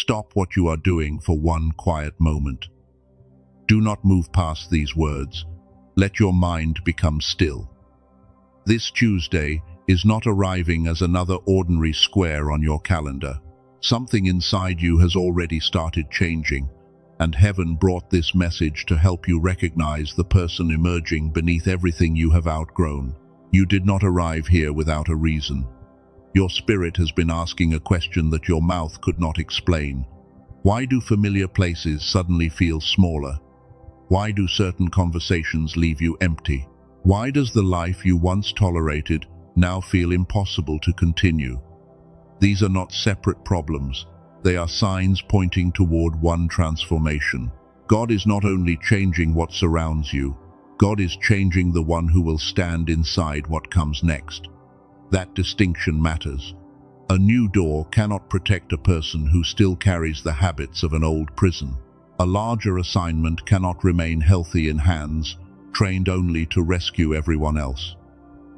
Stop what you are doing for one quiet moment. Do not move past these words. Let your mind become still. This Tuesday is not arriving as another ordinary square on your calendar. Something inside you has already started changing, and heaven brought this message to help you recognize the person emerging beneath everything you have outgrown. You did not arrive here without a reason. Your spirit has been asking a question that your mouth could not explain. Why do familiar places suddenly feel smaller? Why do certain conversations leave you empty? Why does the life you once tolerated now feel impossible to continue? These are not separate problems. They are signs pointing toward one transformation. God is not only changing what surrounds you, God is changing the one who will stand inside what comes next. That distinction matters. A new door cannot protect a person who still carries the habits of an old prison. A larger assignment cannot remain healthy in hands trained only to rescue everyone else.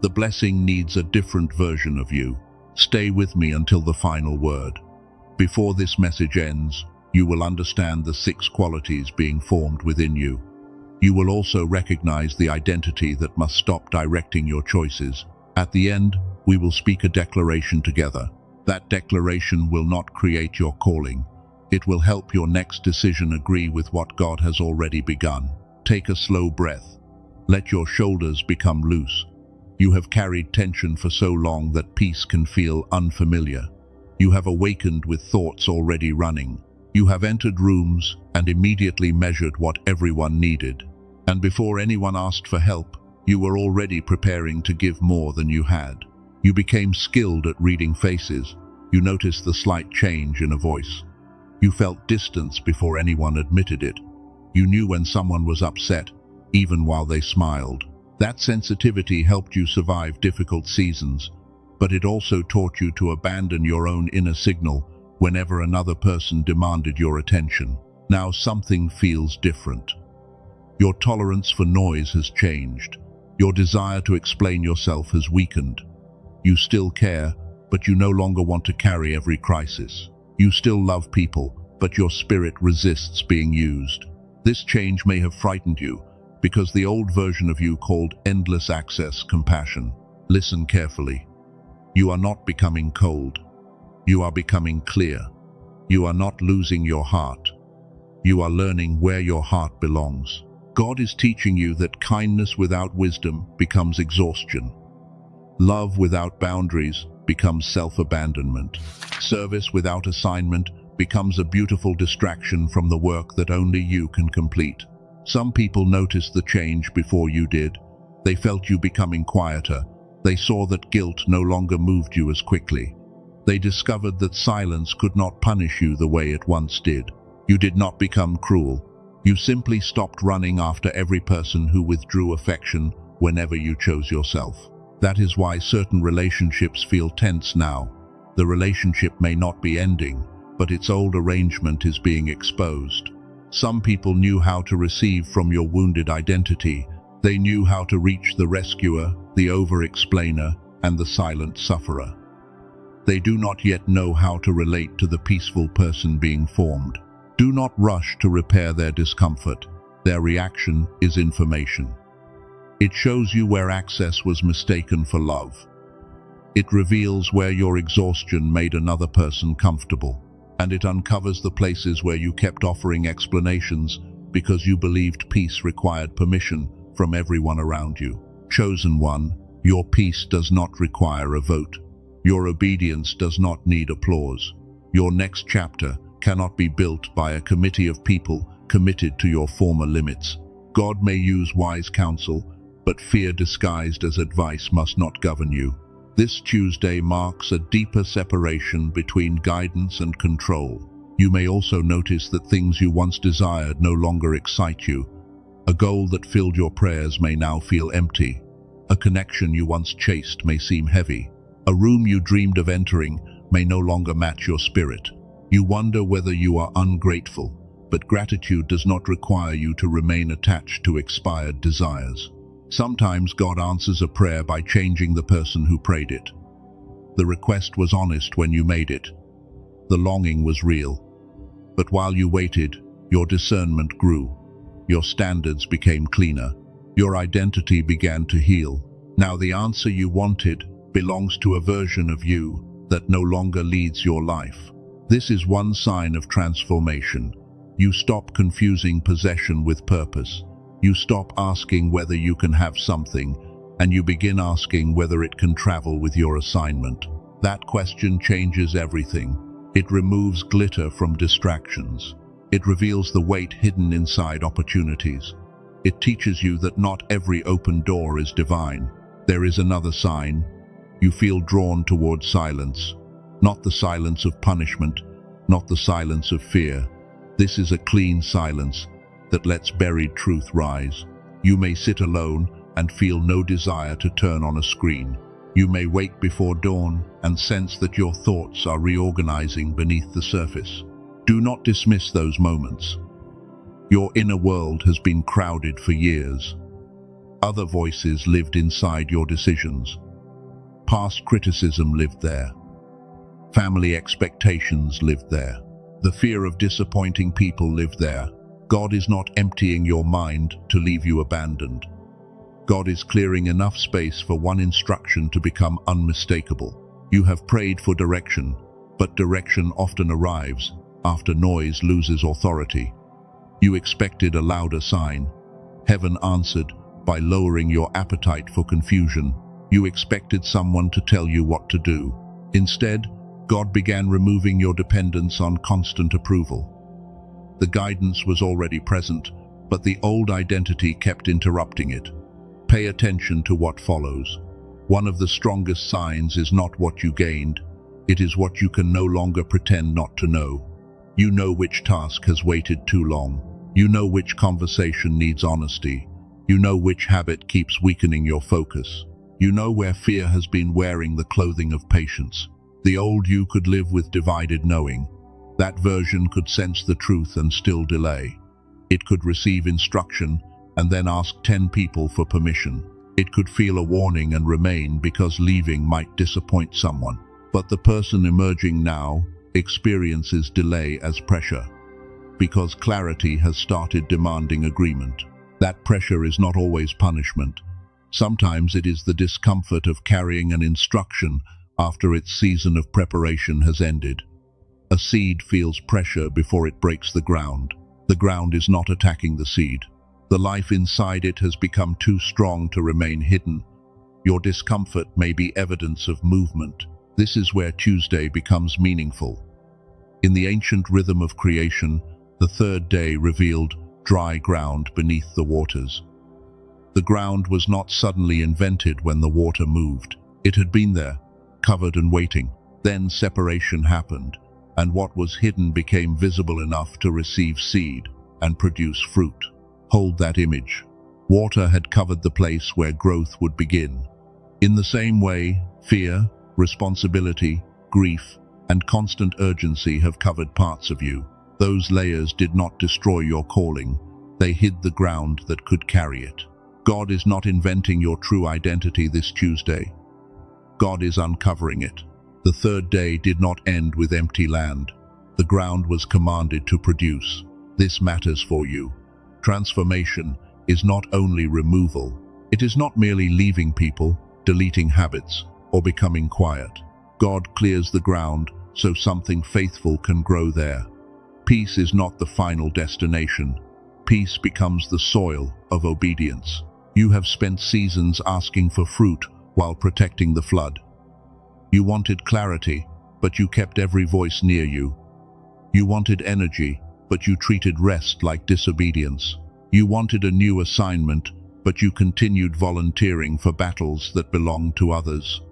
The blessing needs a different version of you. Stay with me until the final word. Before this message ends, you will understand the 6 qualities being formed within you. You will also recognize the identity that must stop directing your choices. At the end, we will speak a declaration together. That declaration will not create your calling. It will help your next decision agree with what God has already begun. Take a slow breath. Let your shoulders become loose. You have carried tension for so long that peace can feel unfamiliar. You have awakened with thoughts already running. You have entered rooms and immediately measured what everyone needed. And before anyone asked for help, you were already preparing to give more than you had. You became skilled at reading faces. You noticed the slight change in a voice. You felt distance before anyone admitted it. You knew when someone was upset, even while they smiled. That sensitivity helped you survive difficult seasons, but it also taught you to abandon your own inner signal whenever another person demanded your attention. Now something feels different. Your tolerance for noise has changed. Your desire to explain yourself has weakened. You still care, but you no longer want to carry every crisis. You still love people, but your spirit resists being used. This change may have frightened you, because the old version of you called endless access compassion. Listen carefully. You are not becoming cold. You are becoming clear. You are not losing your heart. You are learning where your heart belongs. God is teaching you that kindness without wisdom becomes exhaustion. Love without boundaries becomes self-abandonment. Service without assignment becomes a beautiful distraction from the work that only you can complete. Some people noticed the change before you did. They felt you becoming quieter. They saw that guilt no longer moved you as quickly. They discovered that silence could not punish you the way it once did. You did not become cruel. You simply stopped running after every person who withdrew affection whenever you chose yourself. That is why certain relationships feel tense now. The relationship may not be ending, but its old arrangement is being exposed. Some people knew how to receive from your wounded identity. They knew how to reach the rescuer, the over-explainer, and the silent sufferer. They do not yet know how to relate to the peaceful person being formed. Do not rush to repair their discomfort. Their reaction is information. It shows you where access was mistaken for love. It reveals where your exhaustion made another person comfortable. And it uncovers the places where you kept offering explanations because you believed peace required permission from everyone around you. Chosen one, your peace does not require a vote. Your obedience does not need applause. Your next chapter cannot be built by a committee of people committed to your former limits. God may use wise counsel, but fear disguised as advice must not govern you. This Tuesday marks a deeper separation between guidance and control. You may also notice that things you once desired no longer excite you. A goal that filled your prayers may now feel empty. A connection you once chased may seem heavy. A room you dreamed of entering may no longer match your spirit. You wonder whether you are ungrateful, but gratitude does not require you to remain attached to expired desires. Sometimes God answers a prayer by changing the person who prayed it. The request was honest when you made it. The longing was real. But while you waited, your discernment grew. Your standards became cleaner. Your identity began to heal. Now the answer you wanted belongs to a version of you that no longer leads your life. This is one sign of transformation. You stop confusing possession with purpose. You stop asking whether you can have something, and you begin asking whether it can travel with your assignment. That question changes everything. It removes glitter from distractions. It reveals the weight hidden inside opportunities. It teaches you that not every open door is divine. There is another sign. You feel drawn towards silence. Not the silence of punishment, not the silence of fear. This is a clean silence that lets buried truth rise. You may sit alone and feel no desire to turn on a screen. You may wake before dawn and sense that your thoughts are reorganizing beneath the surface. Do not dismiss those moments. Your inner world has been crowded for years. Other voices lived inside your decisions. Past criticism lived there. Family expectations lived there. The fear of disappointing people lived there. God is not emptying your mind to leave you abandoned. God is clearing enough space for one instruction to become unmistakable. You have prayed for direction, but direction often arrives after noise loses authority. You expected a louder sign. Heaven answered by lowering your appetite for confusion. You expected someone to tell you what to do. Instead, God began removing your dependence on constant approval. The guidance was already present, but the old identity kept interrupting it. Pay attention to what follows. One of the strongest signs is not what you gained, it is what you can no longer pretend not to know. You know which task has waited too long. You know which conversation needs honesty. You know which habit keeps weakening your focus. You know where fear has been wearing the clothing of patience. The old you could live with divided knowing. That version could sense the truth and still delay. It could receive instruction and then ask 10 people for permission. It could feel a warning and remain because leaving might disappoint someone. But the person emerging now experiences delay as pressure, because clarity has started demanding agreement. That pressure is not always punishment. Sometimes it is the discomfort of carrying an instruction after its season of preparation has ended. A seed feels pressure before it breaks the ground. The ground is not attacking the seed. The life inside it has become too strong to remain hidden. Your discomfort may be evidence of movement. This is where Tuesday becomes meaningful. In the ancient rhythm of creation, the third day revealed dry ground beneath the waters. The ground was not suddenly invented when the water moved. It had been there, covered and waiting. Then separation happened, and what was hidden became visible enough to receive seed and produce fruit. Hold that image. Water had covered the place where growth would begin. In the same way, fear, responsibility, grief, and constant urgency have covered parts of you. Those layers did not destroy your calling. They hid the ground that could carry it. God is not inventing your true identity this Tuesday. God is uncovering it. The third day did not end with empty land. The ground was commanded to produce. This matters for you. Transformation is not only removal. It is not merely leaving people, deleting habits, or becoming quiet. God clears the ground so something faithful can grow there. Peace is not the final destination. Peace becomes the soil of obedience. You have spent seasons asking for fruit while protecting the flood. You wanted clarity, but you kept every voice near you. You wanted energy, but you treated rest like disobedience. You wanted a new assignment, but you continued volunteering for battles that belonged to others.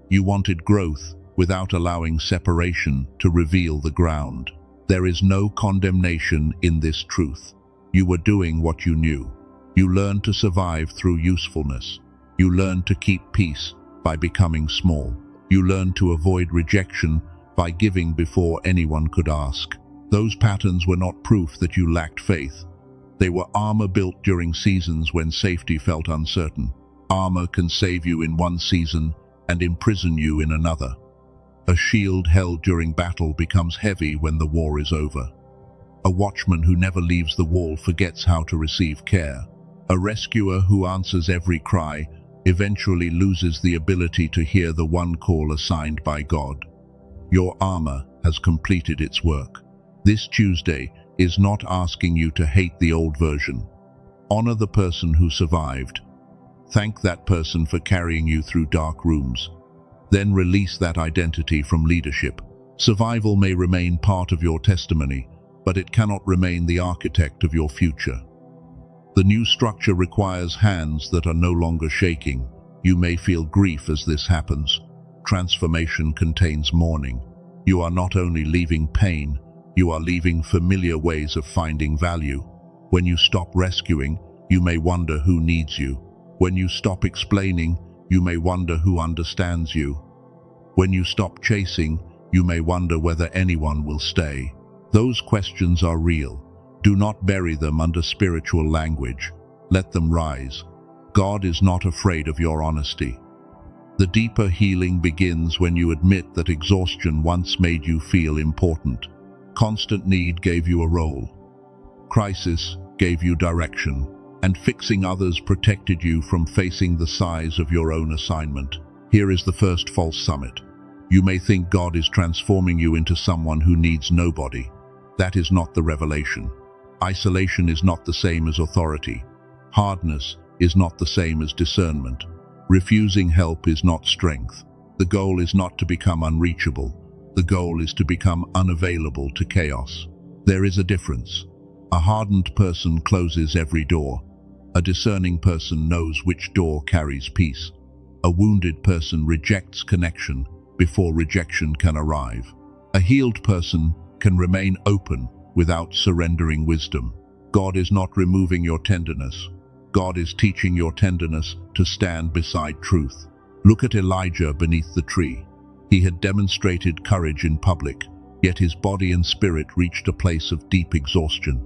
You wanted growth without allowing separation to reveal the ground. There is no condemnation in this truth. You were doing what you knew. You learned to survive through usefulness. You learned to keep peace by becoming small. You learned to avoid rejection by giving before anyone could ask. Those patterns were not proof that you lacked faith. They were armor built during seasons when safety felt uncertain. Armor can save you in one season and imprison you in another. A shield held during battle becomes heavy when the war is over. A watchman who never leaves the wall forgets how to receive care. A rescuer who answers every cry eventually loses the ability to hear the one call assigned by God. Your armor has completed its work. This Tuesday is not asking you to hate the old version. Honor the person who survived. Thank that person for carrying you through dark rooms. Then release that identity from leadership. Survival may remain part of your testimony, but it cannot remain the architect of your future. The new structure requires hands that are no longer shaking. You may feel grief as this happens. Transformation contains mourning. You are not only leaving pain, you are leaving familiar ways of finding value. When you stop rescuing, you may wonder who needs you. When you stop explaining, you may wonder who understands you. When you stop chasing, you may wonder whether anyone will stay. Those questions are real. Do not bury them under spiritual language. Let them rise. God is not afraid of your honesty. The deeper healing begins when you admit that exhaustion once made you feel important. Constant need gave you a role. Crisis gave you direction. And fixing others protected you from facing the size of your own assignment. Here is the first false summit. You may think God is transforming you into someone who needs nobody. That is not the revelation. Isolation is not the same as authority. Hardness is not the same as discernment. Refusing help is not strength. The goal is not to become unreachable. The goal is to become unavailable to chaos. There is a difference. A hardened person closes every door. A discerning person knows which door carries peace. A wounded person rejects connection before rejection can arrive. A healed person can remain open without surrendering wisdom. God is not removing your tenderness. God is teaching your tenderness to stand beside truth. Look at Elijah beneath the tree. He had demonstrated courage in public, yet his body and spirit reached a place of deep exhaustion.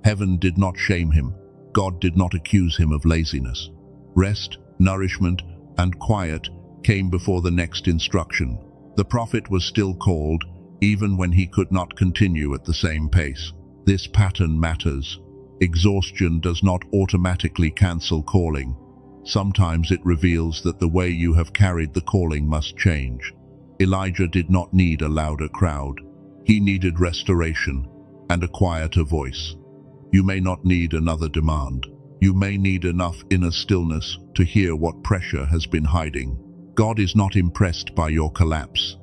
Heaven did not shame him. God did not accuse him of laziness. Rest, nourishment, and quiet came before the next instruction. The prophet was still called, even when he could not continue at the same pace. This pattern matters. Exhaustion does not automatically cancel calling. Sometimes it reveals that the way you have carried the calling must change. Elijah did not need a louder crowd. He needed restoration and a quieter voice. You may not need another demand. You may need enough inner stillness to hear what pressure has been hiding. God is not impressed by your collapse.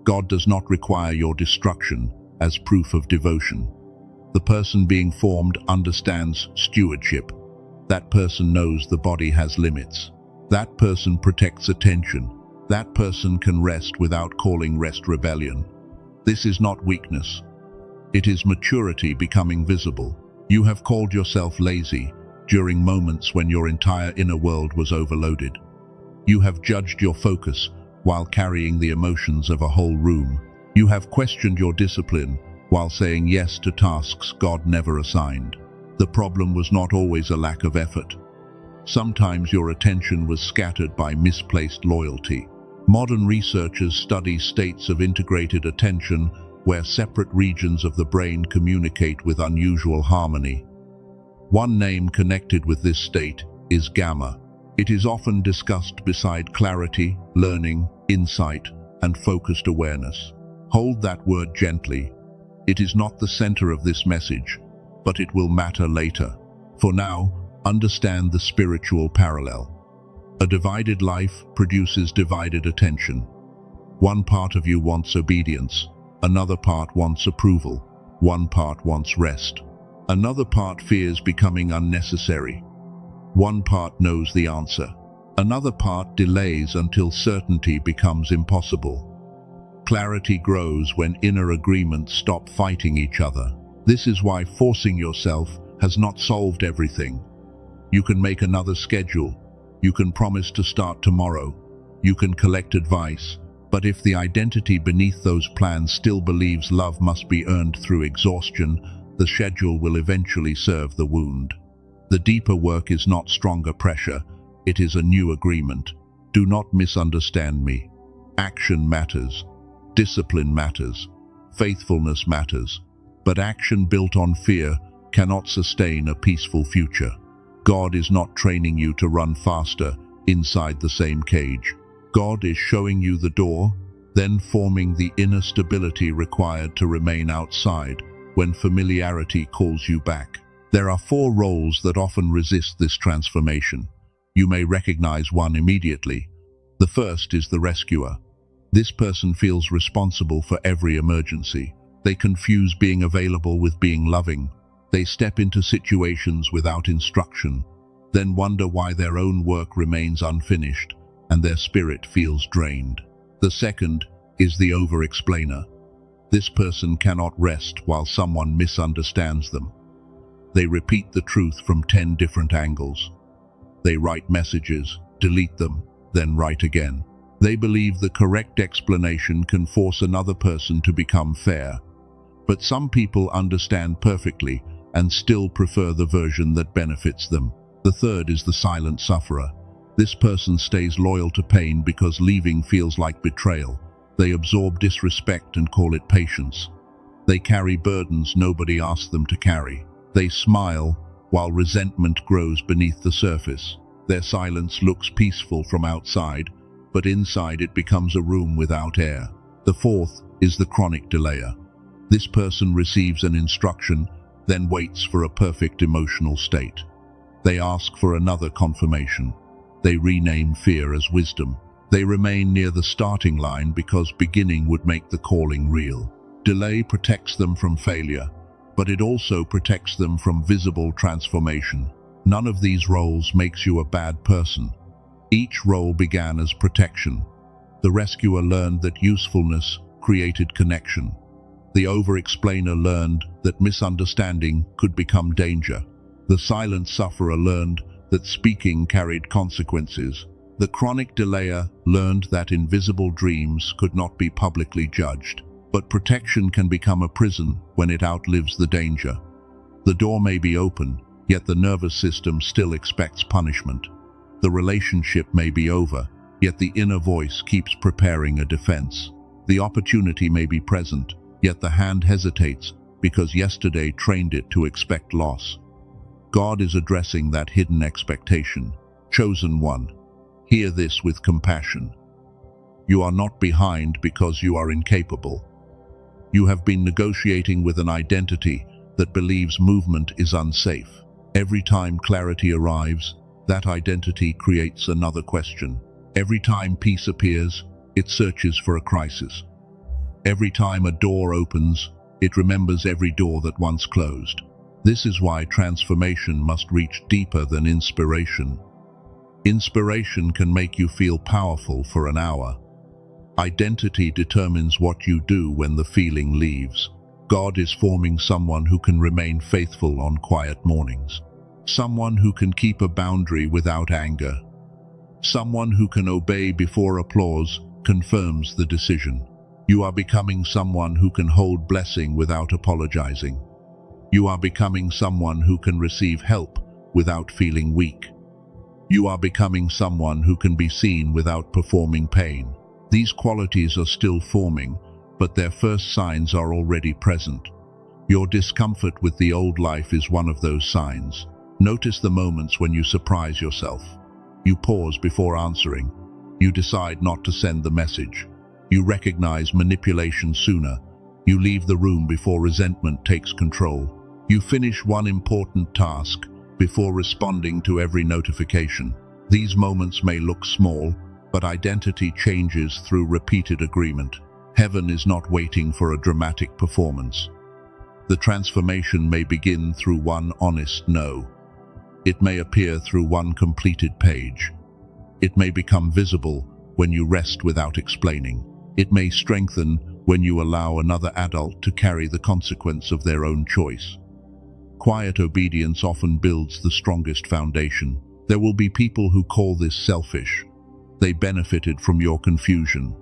God does not require your destruction as proof of devotion. The person being formed understands stewardship. That person knows the body has limits. That person protects attention. That person can rest without calling rest rebellion. This is not weakness. It is maturity becoming visible. You have called yourself lazy during moments when your entire inner world was overloaded. You have judged your focus while carrying the emotions of a whole room. You have questioned your discipline while saying yes to tasks God never assigned. The problem was not always a lack of effort. Sometimes your attention was scattered by misplaced loyalty. Modern researchers study states of integrated attention where separate regions of the brain communicate with unusual harmony. One name connected with this state is gamma. It is often discussed beside clarity, learning, insight, and focused awareness. Hold that word gently. It is not the center of this message, but it will matter later. For now, understand the spiritual parallel. A divided life produces divided attention. One part of you wants obedience. Another part wants approval. One part wants rest. Another part fears becoming unnecessary. One part knows the answer. Another part delays until certainty becomes impossible. Clarity grows when inner agreements stop fighting each other. This is why forcing yourself has not solved everything. You can make another schedule. You can promise to start tomorrow. You can collect advice. But if the identity beneath those plans still believes love must be earned through exhaustion, the schedule will eventually serve the wound. The deeper work is not stronger pressure, it is a new agreement. Do not misunderstand me. Action matters. Discipline matters. Faithfulness matters. But action built on fear cannot sustain a peaceful future. God is not training you to run faster inside the same cage. God is showing you the door, then forming the inner stability required to remain outside when familiarity calls you back. There are 4 roles that often resist this transformation. You may recognize one immediately. The first is the rescuer. This person feels responsible for every emergency. They confuse being available with being loving. They step into situations without instruction, then wonder why their own work remains unfinished and their spirit feels drained. The second is the overexplainer. This person cannot rest while someone misunderstands them. They repeat the truth from 10 different angles. They write messages, delete them, then write again. They believe the correct explanation can force another person to become fair. But some people understand perfectly and still prefer the version that benefits them. The third is the silent sufferer. This person stays loyal to pain because leaving feels like betrayal. They absorb disrespect and call it patience. They carry burdens nobody asked them to carry. They smile while resentment grows beneath the surface. Their silence looks peaceful from outside, but inside it becomes a room without air. The fourth is the chronic delayer. This person receives an instruction, then waits for a perfect emotional state. They ask for another confirmation. They rename fear as wisdom. They remain near the starting line because beginning would make the calling real. Delay protects them from failure, but it also protects them from visible transformation. None of these roles makes you a bad person. Each role began as protection. The rescuer learned that usefulness created connection. The overexplainer learned that misunderstanding could become danger. The silent sufferer learned that speaking carried consequences. The chronic delayer learned that invisible dreams could not be publicly judged. But protection can become a prison when it outlives the danger. The door may be open, yet the nervous system still expects punishment. The relationship may be over, yet the inner voice keeps preparing a defense. The opportunity may be present, yet the hand hesitates because yesterday trained it to expect loss. God is addressing that hidden expectation. Chosen one, hear this with compassion. You are not behind because you are incapable. You have been negotiating with an identity that believes movement is unsafe. Every time clarity arrives, that identity creates another question. Every time peace appears, it searches for a crisis. Every time a door opens, it remembers every door that once closed. This is why transformation must reach deeper than inspiration. Inspiration can make you feel powerful for an hour. Identity determines what you do when the feeling leaves. God is forming someone who can remain faithful on quiet mornings. Someone who can keep a boundary without anger. Someone who can obey before applause confirms the decision. You are becoming someone who can hold blessing without apologizing. You are becoming someone who can receive help without feeling weak. You are becoming someone who can be seen without performing pain. These qualities are still forming, but their first signs are already present. Your discomfort with the old life is one of those signs. Notice the moments when you surprise yourself. You pause before answering. You decide not to send the message. You recognize manipulation sooner. You leave the room before resentment takes control. You finish one important task before responding to every notification. These moments may look small, but identity changes through repeated agreement. Heaven is not waiting for a dramatic performance. The transformation may begin through one honest no. It may appear through one completed page. It may become visible when you rest without explaining. It may strengthen when you allow another adult to carry the consequence of their own choice. Quiet obedience often builds the strongest foundation. There will be people who call this selfish. They benefited from your confusion.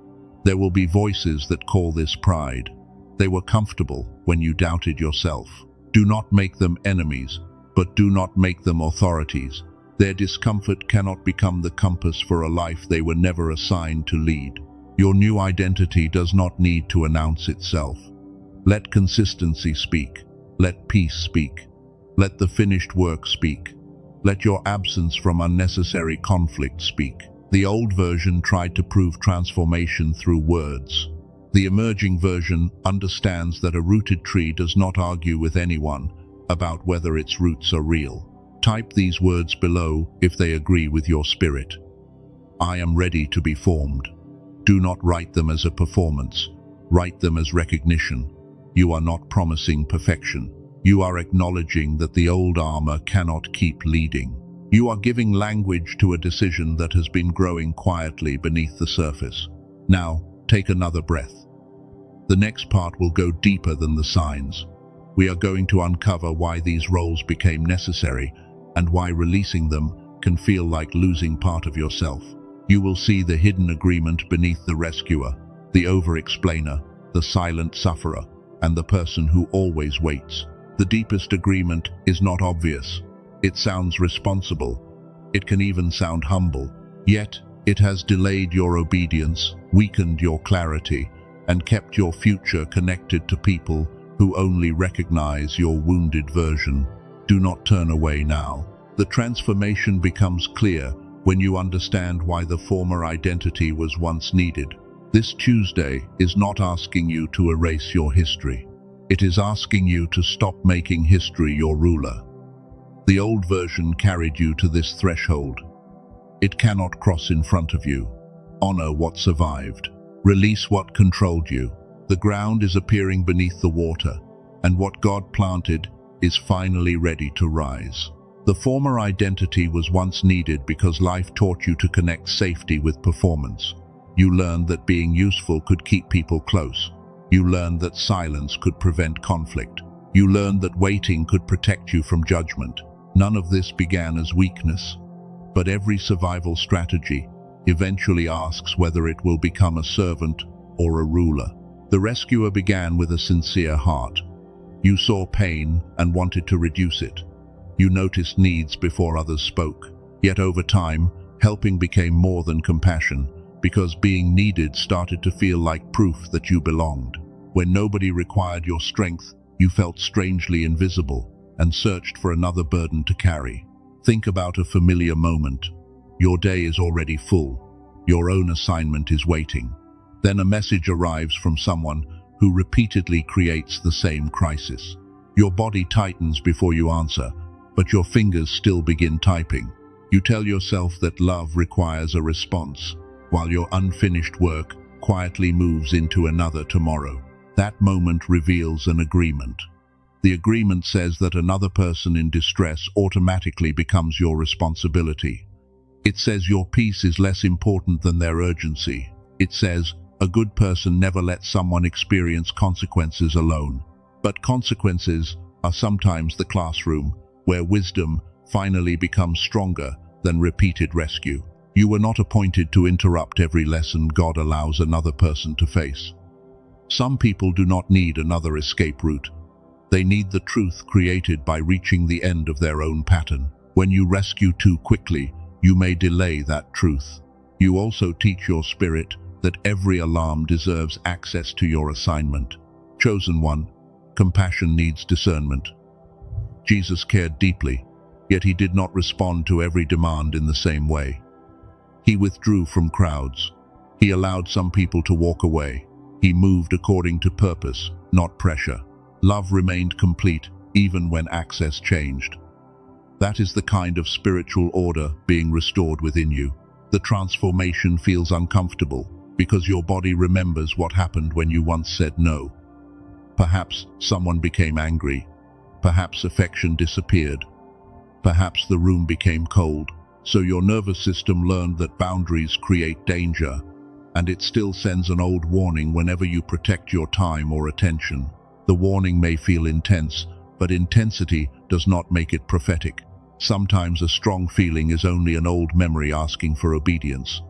There will be voices that call this pride. They were comfortable when you doubted yourself. Do not make them enemies, but do not make them authorities. Their discomfort cannot become the compass for a life they were never assigned to lead. Your new identity does not need to announce itself. Let consistency speak. Let peace speak. Let the finished work speak. Let your absence from unnecessary conflict speak. The old version tried to prove transformation through words. The emerging version understands that a rooted tree does not argue with anyone about whether its roots are real. Type these words below if they agree with your spirit. I am ready to be formed. Do not write them as a performance. Write them as recognition. You are not promising perfection. You are acknowledging that the old armor cannot keep leading. You are giving language to a decision that has been growing quietly beneath the surface. Now, take another breath. The next part will go deeper than the signs. We are going to uncover why these roles became necessary and why releasing them can feel like losing part of yourself. You will see the hidden agreement beneath the rescuer, the over-explainer, the silent sufferer, and the person who always waits. The deepest agreement is not obvious. It sounds responsible. It can even sound humble. Yet, it has delayed your obedience, weakened your clarity, and kept your future connected to people who only recognize your wounded version. Do not turn away now. The transformation becomes clear when you understand why the former identity was once needed. This Tuesday is not asking you to erase your history. It is asking you to stop making history your ruler. The old version carried you to this threshold. It cannot cross in front of you. Honor what survived. Release what controlled you. The ground is appearing beneath the water, and what God planted is finally ready to rise. The former identity was once needed because life taught you to connect safety with performance. You learned that being useful could keep people close. You learned that silence could prevent conflict. You learned that waiting could protect you from judgment. None of this began as weakness, but every survival strategy eventually asks whether it will become a servant or a ruler. The rescuer began with a sincere heart. You saw pain and wanted to reduce it. You noticed needs before others spoke. Yet over time, helping became more than compassion, because being needed started to feel like proof that you belonged. When nobody required your strength, you felt strangely invisible and searched for another burden to carry. Think about a familiar moment. Your day is already full. Your own assignment is waiting. Then a message arrives from someone who repeatedly creates the same crisis. Your body tightens before you answer, but your fingers still begin typing. You tell yourself that love requires a response, while your unfinished work quietly moves into another tomorrow. That moment reveals an agreement. The agreement says that another person in distress automatically becomes your responsibility. It says your peace is less important than their urgency. It says a good person never lets someone experience consequences alone. But consequences are sometimes the classroom where wisdom finally becomes stronger than repeated rescue. You were not appointed to interrupt every lesson God allows another person to face. Some people do not need another escape route. They need the truth created by reaching the end of their own pattern. When you rescue too quickly, you may delay that truth. You also teach your spirit that every alarm deserves access to your assignment. Chosen one, compassion needs discernment. Jesus cared deeply, yet he did not respond to every demand in the same way. He withdrew from crowds. He allowed some people to walk away. He moved according to purpose, not pressure. Love remained complete even when access changed. That is the kind of spiritual order being restored within you. The transformation feels uncomfortable because your body remembers what happened when you once said no. Perhaps someone became angry. Perhaps affection disappeared. Perhaps the room became cold. So your nervous system learned that boundaries create danger, and it still sends an old warning whenever you protect your time or attention. The warning may feel intense, but intensity does not make it prophetic. Sometimes a strong feeling is only an old memory asking for obedience.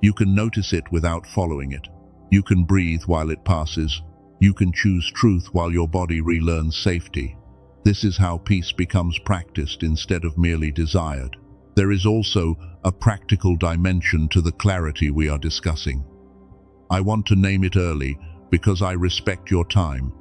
You can notice it without following it. You can breathe while it passes. You can choose truth while your body relearns safety. This is how peace becomes practiced instead of merely desired. There is also a practical dimension to the clarity we are discussing. I want to name it early because I respect your time,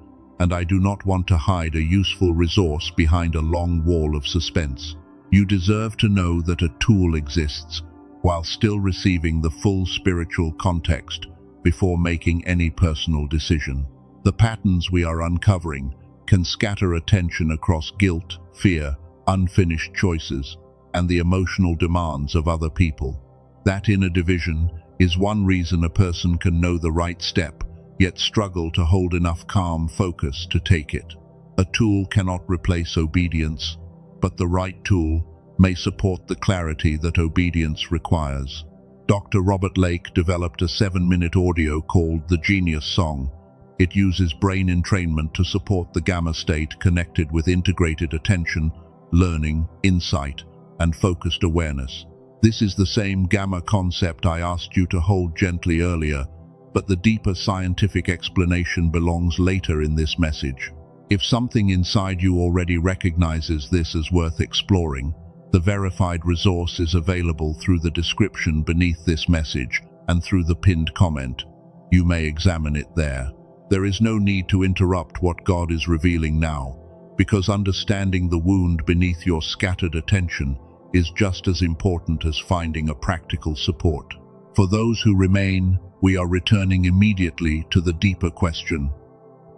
and I do not want to hide a useful resource behind a long wall of suspense. You deserve to know that a tool exists while still receiving the full spiritual context before making any personal decision. The patterns we are uncovering can scatter attention across guilt, fear, unfinished choices, and the emotional demands of other people. That inner division is one reason a person can know the right step, yet struggle to hold enough calm focus to take it. A tool cannot replace obedience, but the right tool may support the clarity that obedience requires. Dr. Robert Lake developed a 7-minute audio called The Genius Song. It uses brain entrainment to support the gamma state connected with integrated attention, learning, insight, and focused awareness. This is the same gamma concept I asked you to hold gently earlier, but the deeper scientific explanation belongs later in this message. If something inside you already recognizes this as worth exploring, the verified resource is available through the description beneath this message and through the pinned comment. You may examine it there. There is no need to interrupt what God is revealing now, because understanding the wound beneath your scattered attention is just as important as finding a practical support. For those who remain, we are returning immediately to the deeper question.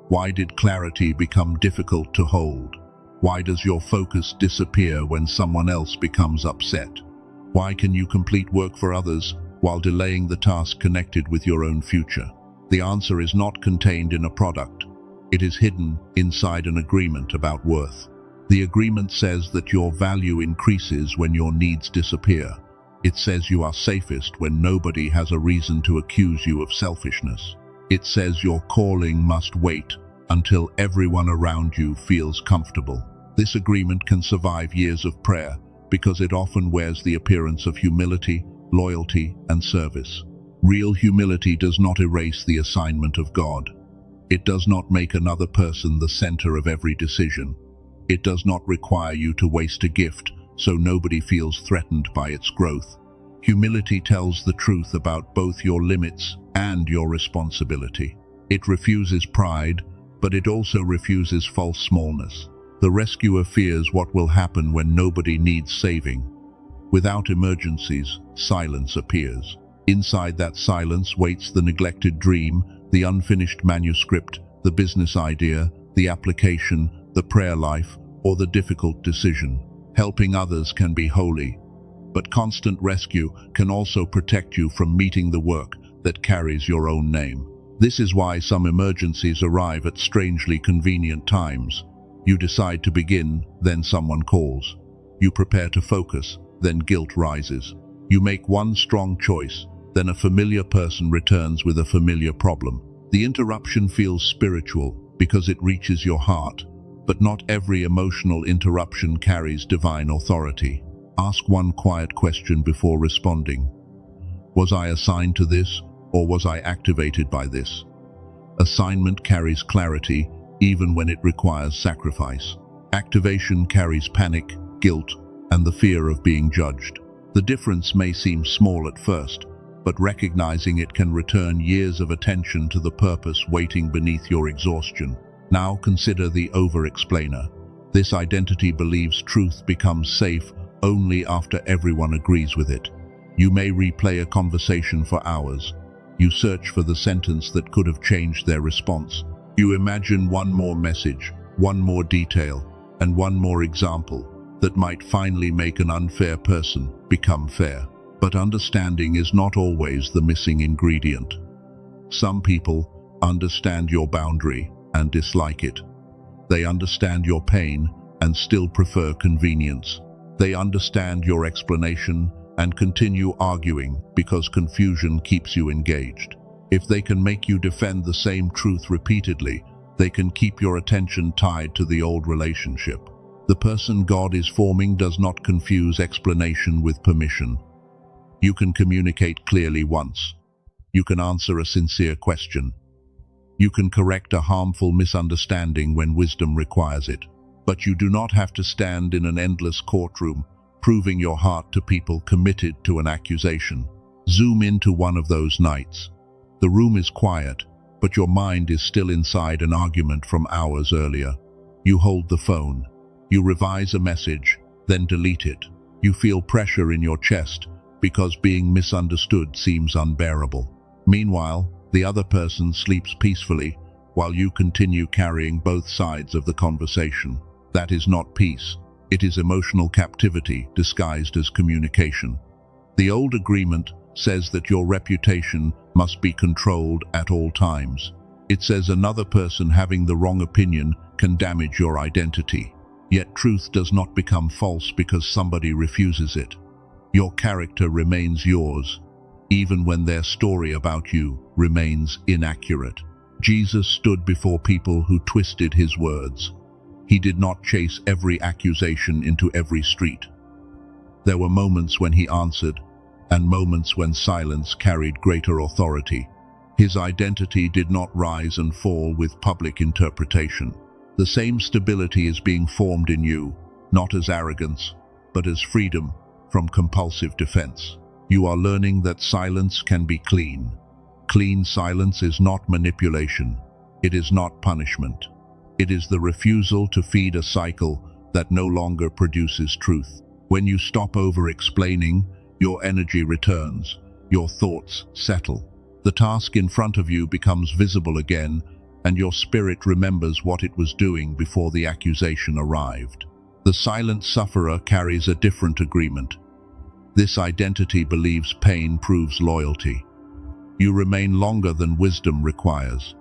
Why did clarity become difficult to hold? Why does your focus disappear when someone else becomes upset? Why can you complete work for others while delaying the task connected with your own future? The answer is not contained in a product. It is hidden inside an agreement about worth. The agreement says that your value increases when your needs disappear. It says you are safest when nobody has a reason to accuse you of selfishness. It says your calling must wait until everyone around you feels comfortable. This agreement can survive years of prayer because it often wears the appearance of humility, loyalty, and service. Real humility does not erase the assignment of God. It does not make another person the center of every decision. It does not require you to waste a gift so nobody feels threatened by its growth. Humility tells the truth about both your limits and your responsibility. It refuses pride, but it also refuses false smallness. The rescuer fears what will happen when nobody needs saving. Without emergencies, silence appears. Inside that silence waits the neglected dream, the unfinished manuscript, the business idea, the application, the prayer life, or the difficult decision. Helping others can be holy, but constant rescue can also protect you from meeting the work that carries your own name. This is why some emergencies arrive at strangely convenient times. You decide to begin, then someone calls. You prepare to focus, then guilt rises. You make one strong choice, then a familiar person returns with a familiar problem. The interruption feels spiritual because it reaches your heart, but not every emotional interruption carries divine authority. Ask one quiet question before responding. Was I assigned to this, or was I activated by this? Assignment carries clarity, even when it requires sacrifice. Activation carries panic, guilt, and the fear of being judged. The difference may seem small at first, but recognizing it can return years of attention to the purpose waiting beneath your exhaustion. Now consider the overexplainer. This identity believes truth becomes safe only after everyone agrees with it. You may replay a conversation for hours. You search for the sentence that could have changed their response. You imagine one more message, one more detail, and one more example that might finally make an unfair person become fair. But understanding is not always the missing ingredient. Some people understand your boundary and dislike it. They understand your pain and still prefer convenience. They understand your explanation and continue arguing because confusion keeps you engaged. If they can make you defend the same truth repeatedly, they can keep your attention tied to the old relationship. The person God is forming does not confuse explanation with permission. You can communicate clearly once. You can answer a sincere question. You can correct a harmful misunderstanding when wisdom requires it. But you do not have to stand in an endless courtroom, proving your heart to people committed to an accusation. Zoom into one of those nights. The room is quiet, but your mind is still inside an argument from hours earlier. You hold the phone. You revise a message, then delete it. You feel pressure in your chest because being misunderstood seems unbearable. Meanwhile, the other person sleeps peacefully while you continue carrying both sides of the conversation. That is not peace. It is emotional captivity disguised as communication. The old agreement says that your reputation must be controlled at all times. It says another person having the wrong opinion can damage your identity. Yet truth does not become false because somebody refuses it. Your character remains yours, even when their story about you remains inaccurate. Jesus stood before people who twisted his words. He did not chase every accusation into every street. There were moments when he answered, and moments when silence carried greater authority. His identity did not rise and fall with public interpretation. The same stability is being formed in you, not as arrogance, but as freedom from compulsive defense. You are learning that silence can be clean. Clean silence is not manipulation. It is not punishment. It is the refusal to feed a cycle that no longer produces truth. When you stop over-explaining, your energy returns. Your thoughts settle. The task in front of you becomes visible again, and your spirit remembers what it was doing before the accusation arrived. The silent sufferer carries a different agreement. This identity believes pain proves loyalty. You remain longer than wisdom requires.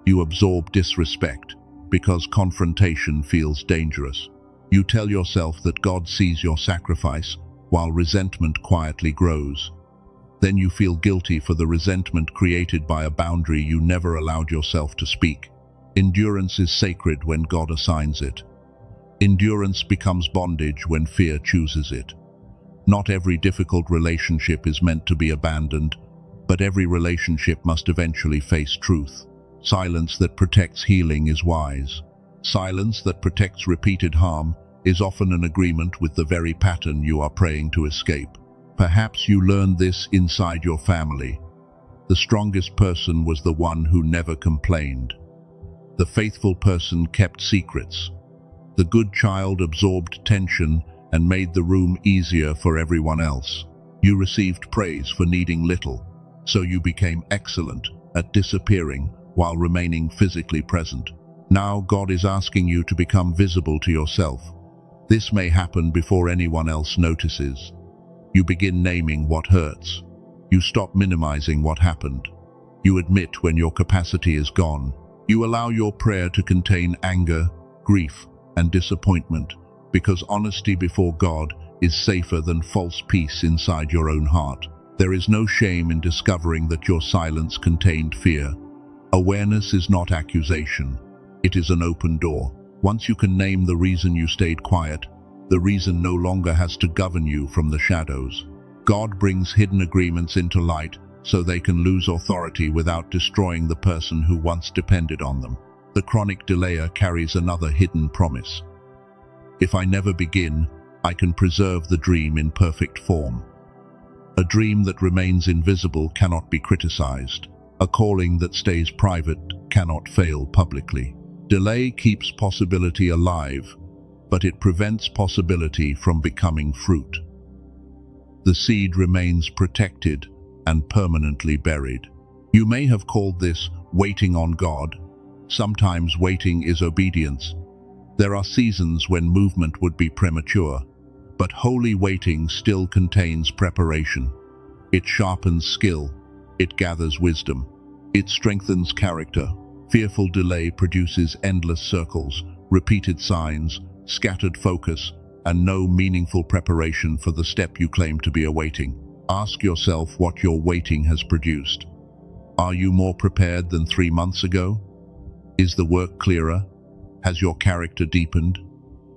You absorb disrespect because confrontation feels dangerous. You tell yourself that God sees your sacrifice while resentment quietly grows. Then you feel guilty for the resentment created by a boundary you never allowed yourself to speak. Endurance is sacred when God assigns it. Endurance becomes bondage when fear chooses it. Not every difficult relationship is meant to be abandoned, but every relationship must eventually face truth. Silence that protects healing is wise. Silence that protects repeated harm is often an agreement with the very pattern you are praying to escape. Perhaps you learned this inside your family. The strongest person was the one who never complained. The faithful person kept secrets. The good child absorbed tension and made the room easier for everyone else. You received praise for needing little, so you became excellent at disappearing while remaining physically present. Now God is asking you to become visible to yourself. This may happen before anyone else notices. You begin naming what hurts. You stop minimizing what happened. You admit when your capacity is gone. You allow your prayer to contain anger, grief, and disappointment, because honesty before God is safer than false peace inside your own heart. There is no shame in discovering that your silence contained fear. Awareness is not accusation. It is an open door. Once you can name the reason you stayed quiet, the reason no longer has to govern you from the shadows. God brings hidden agreements into light so they can lose authority without destroying the person who once depended on them. The chronic delayer carries another hidden promise. If I never begin, I can preserve the dream in perfect form. A dream that remains invisible cannot be criticized. A calling that stays private cannot fail publicly. Delay keeps possibility alive, but it prevents possibility from becoming fruit. The seed remains protected and permanently buried. You may have called this waiting on God. Sometimes waiting is obedience. There are seasons when movement would be premature, but holy waiting still contains preparation. It sharpens skill. It gathers wisdom. It strengthens character. Fearful delay produces endless circles, repeated signs, scattered focus, and no meaningful preparation for the step you claim to be awaiting. Ask yourself what your waiting has produced. Are you more prepared than 3 months ago? Is the work clearer? Has your character deepened?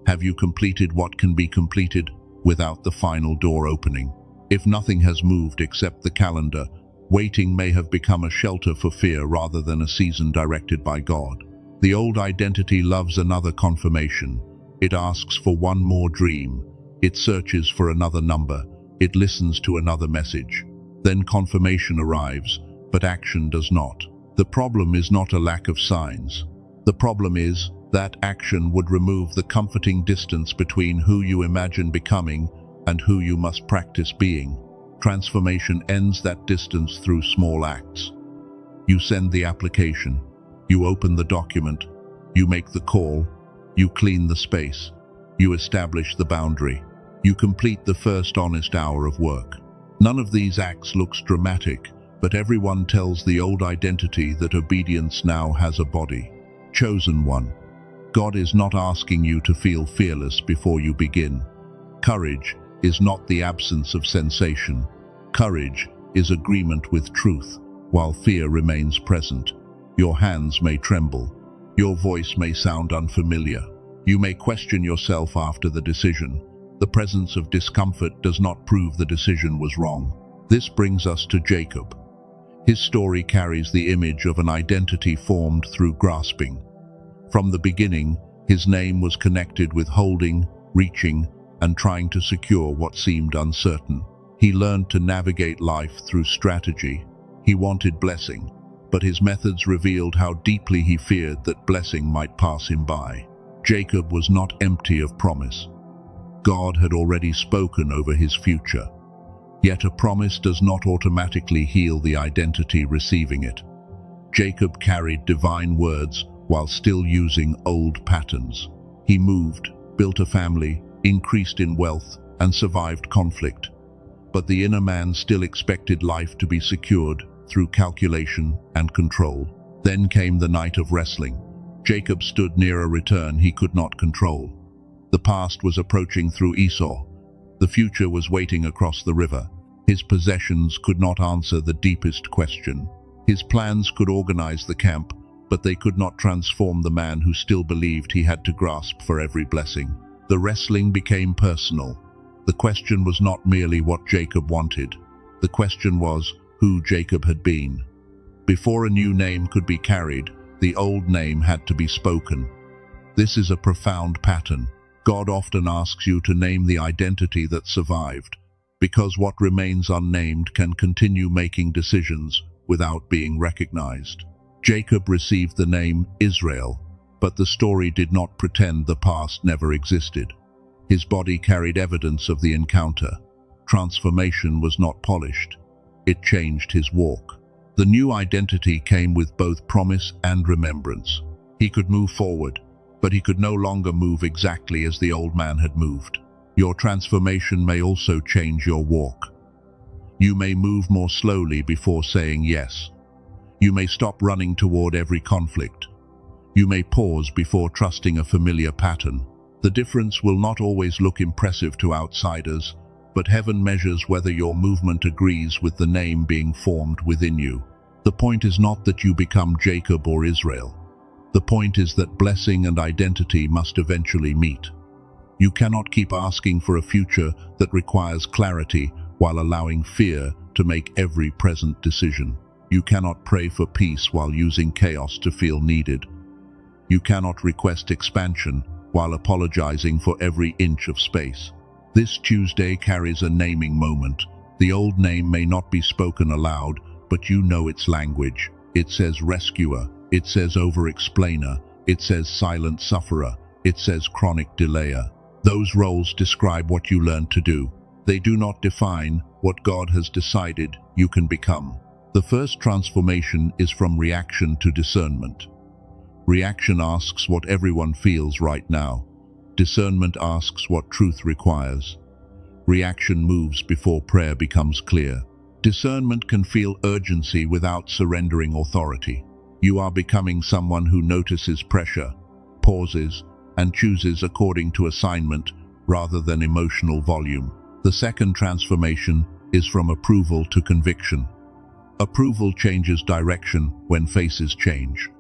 Have you completed what can be completed without the final door opening? If nothing has moved except the calendar, waiting may have become a shelter for fear rather than a season directed by God. The old identity loves another confirmation. It asks for one more dream. It searches for another number. It listens to another message. Then confirmation arrives, but action does not. The problem is not a lack of signs. The problem is that action would remove the comforting distance between who you imagine becoming and who you must practice being. Transformation ends that distance through small acts. You send the application, you open the document, you make the call, you clean the space, you establish the boundary, you complete the first honest hour of work. None of these acts looks dramatic, but everyone tells the old identity that obedience now has a body. Chosen one. God is not asking you to feel fearless before you begin. Courage is not the absence of sensation. Courage is agreement with truth, while fear remains present. Your hands may tremble. Your voice may sound unfamiliar. You may question yourself after the decision. The presence of discomfort does not prove the decision was wrong. This brings us to Jacob. His story carries the image of an identity formed through grasping. From the beginning, his name was connected with holding, reaching, and trying to secure what seemed uncertain. He learned to navigate life through strategy. He wanted blessing, but his methods revealed how deeply he feared that blessing might pass him by. Jacob was not empty of promise. God had already spoken over his future. Yet a promise does not automatically heal the identity receiving it. Jacob carried divine words while still using old patterns. He moved, built a family, increased in wealth, and survived conflict. But the inner man still expected life to be secured through calculation and control. Then came the night of wrestling. Jacob stood near a return he could not control. The past was approaching through Esau. The future was waiting across the river. His possessions could not answer the deepest question. His plans could organize the camp, but they could not transform the man who still believed he had to grasp for every blessing. The wrestling became personal. The question was not merely what Jacob wanted. The question was who Jacob had been. Before a new name could be carried, the old name had to be spoken. This is a profound pattern. God often asks you to name the identity that survived, because what remains unnamed can continue making decisions without being recognized. Jacob received the name Israel, but the story did not pretend the past never existed. His body carried evidence of the encounter. Transformation was not polished. It changed his walk. The new identity came with both promise and remembrance. He could move forward, but he could no longer move exactly as the old man had moved. Your transformation may also change your walk. You may move more slowly before saying yes. You may stop running toward every conflict. You may pause before trusting a familiar pattern. The difference will not always look impressive to outsiders, but heaven measures whether your movement agrees with the name being formed within you. The point is not that you become Jacob or Israel. The point is that blessing and identity must eventually meet. You cannot keep asking for a future that requires clarity while allowing fear to make every present decision. You cannot pray for peace while using chaos to feel needed. You cannot request expansion while apologizing for every inch of space. This Tuesday carries a naming moment. The old name may not be spoken aloud, but you know its language. It says rescuer. It says overexplainer. It says silent sufferer. It says chronic delayer. Those roles describe what you learn to do. They do not define what God has decided you can become. The first transformation is from reaction to discernment. Reaction asks what everyone feels right now. Discernment asks what truth requires. Reaction moves before prayer becomes clear. Discernment can feel urgency without surrendering authority. You are becoming someone who notices pressure, pauses, and chooses according to assignment rather than emotional volume. The second transformation is from approval to conviction. Approval changes direction when faces change.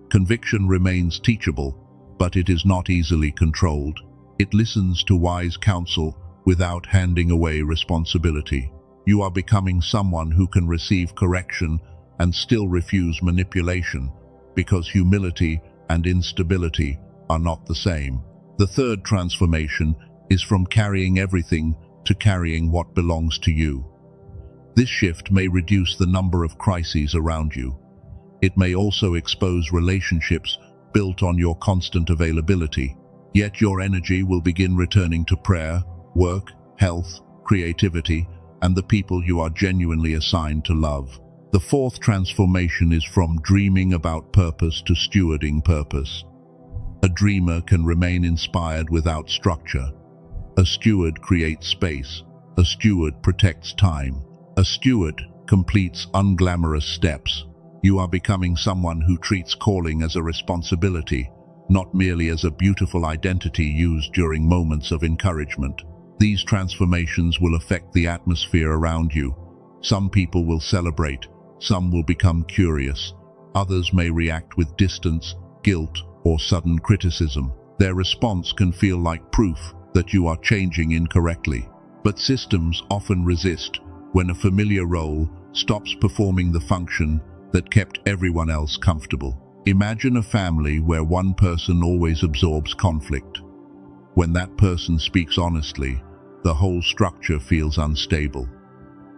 Conviction remains teachable, but it is not easily controlled. It listens to wise counsel without handing away responsibility. You are becoming someone who can receive correction and still refuse manipulation, because humility and instability are not the same. The third transformation is from carrying everything to carrying what belongs to you. This shift may reduce the number of crises around you. It may also expose relationships built on your constant availability. Yet your energy will begin returning to prayer, work, health, creativity, and the people you are genuinely assigned to love. The fourth transformation is from dreaming about purpose to stewarding purpose. A dreamer can remain inspired without structure. A steward creates space. A steward protects time. A steward completes unglamorous steps. You are becoming someone who treats calling as a responsibility, not merely as a beautiful identity used during moments of encouragement. These transformations will affect the atmosphere around you. Some people will celebrate, some will become curious, others may react with distance, guilt, or sudden criticism. Their response can feel like proof that you are changing incorrectly. But systems often resist when a familiar role stops performing the function that kept everyone else comfortable. Imagine a family where one person always absorbs conflict. When that person speaks honestly, the whole structure feels unstable.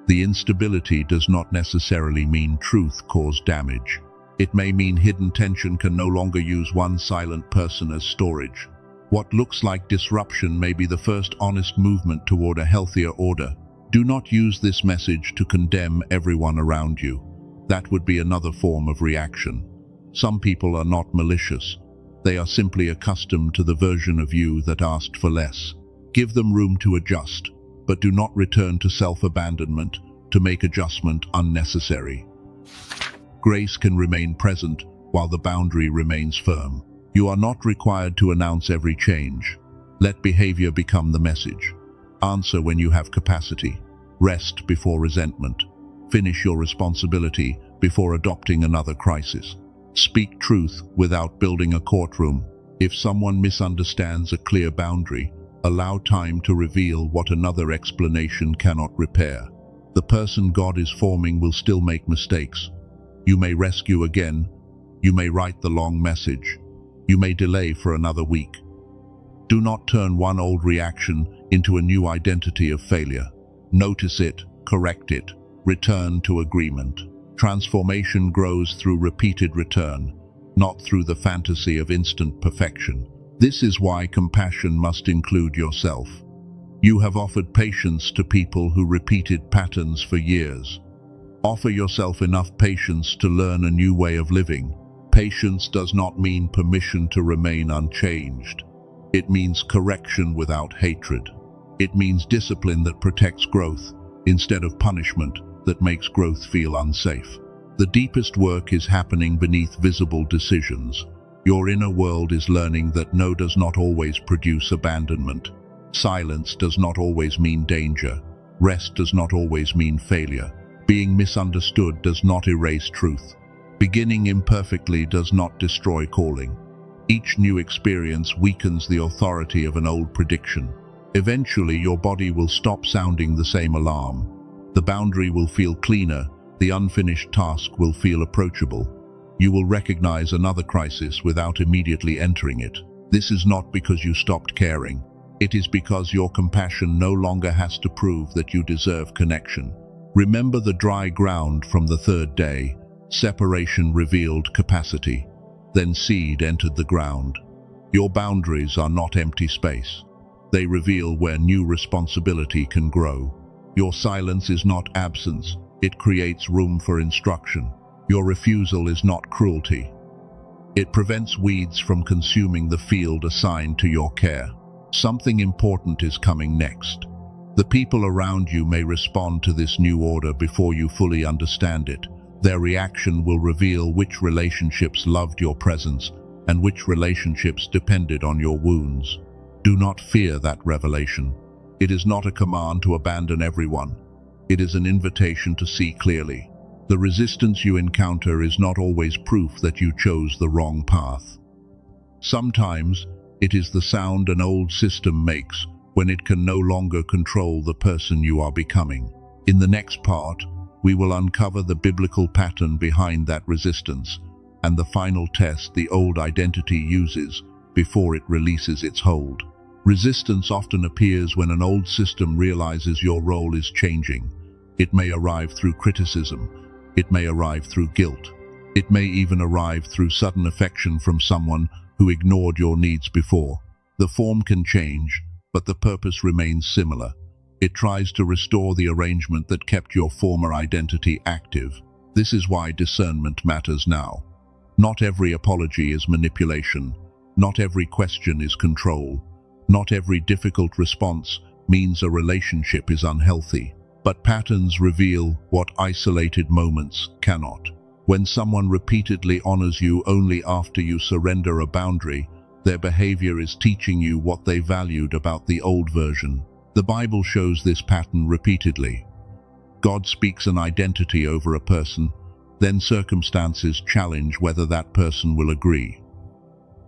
The instability does not necessarily mean truth caused damage. It may mean hidden tension can no longer use one silent person as storage. What looks like disruption may be the first honest movement toward a healthier order. Do not use this message to condemn everyone around you. That would be another form of reaction. Some people are not malicious. They are simply accustomed to the version of you that asked for less. Give them room to adjust, but do not return to self-abandonment to make adjustment unnecessary. Grace can remain present while the boundary remains firm. You are not required to announce every change. Let behavior become the message. Answer when you have capacity. Rest before resentment. Finish your responsibility before adopting another crisis. Speak truth without building a courtroom. If someone misunderstands a clear boundary, allow time to reveal what another explanation cannot repair. The person God is forming will still make mistakes. You may rescue again. You may write the long message. You may delay for another week. Do not turn one old reaction into a new identity of failure. Notice it, correct it, return to agreement. Transformation grows through repeated return, not through the fantasy of instant perfection. This is why compassion must include yourself. You have offered patience to people who repeated patterns for years. Offer yourself enough patience to learn a new way of living. Patience does not mean permission to remain unchanged. It means correction without hatred. It means discipline that protects growth, instead of punishment that makes growth feel unsafe. The deepest work is happening beneath visible decisions. Your inner world is learning that no does not always produce abandonment. Silence does not always mean danger. Rest does not always mean failure. Being misunderstood does not erase truth. Beginning imperfectly does not destroy calling. Each new experience weakens the authority of an old prediction. Eventually, your body will stop sounding the same alarm. The boundary will feel cleaner. The unfinished task will feel approachable. You will recognize another crisis without immediately entering it. This is not because you stopped caring. It is because your compassion no longer has to prove that you deserve connection. Remember the dry ground from the third day. Separation revealed capacity. Then seed entered the ground. Your boundaries are not empty space. They reveal where new responsibility can grow. Your silence is not absence. It creates room for instruction. Your refusal is not cruelty. It prevents weeds from consuming the field assigned to your care. Something important is coming next. The people around you may respond to this new order before you fully understand it. Their reaction will reveal which relationships loved your presence and which relationships depended on your wounds. Do not fear that revelation. It is not a command to abandon everyone. It is an invitation to see clearly. The resistance you encounter is not always proof that you chose the wrong path. Sometimes it is the sound an old system makes when it can no longer control the person you are becoming. In the next part, we will uncover the biblical pattern behind that resistance and the final test the old identity uses before it releases its hold. Resistance often appears when an old system realizes your role is changing. It may arrive through criticism. It may arrive through guilt. It may even arrive through sudden affection from someone who ignored your needs before. The form can change, but the purpose remains similar. It tries to restore the arrangement that kept your former identity active. This is why discernment matters now. Not every apology is manipulation. Not every question is control. Not every difficult response means a relationship is unhealthy. But patterns reveal what isolated moments cannot. When someone repeatedly honors you only after you surrender a boundary, their behavior is teaching you what they valued about the old version. The Bible shows this pattern repeatedly. God speaks an identity over a person, then circumstances challenge whether that person will agree.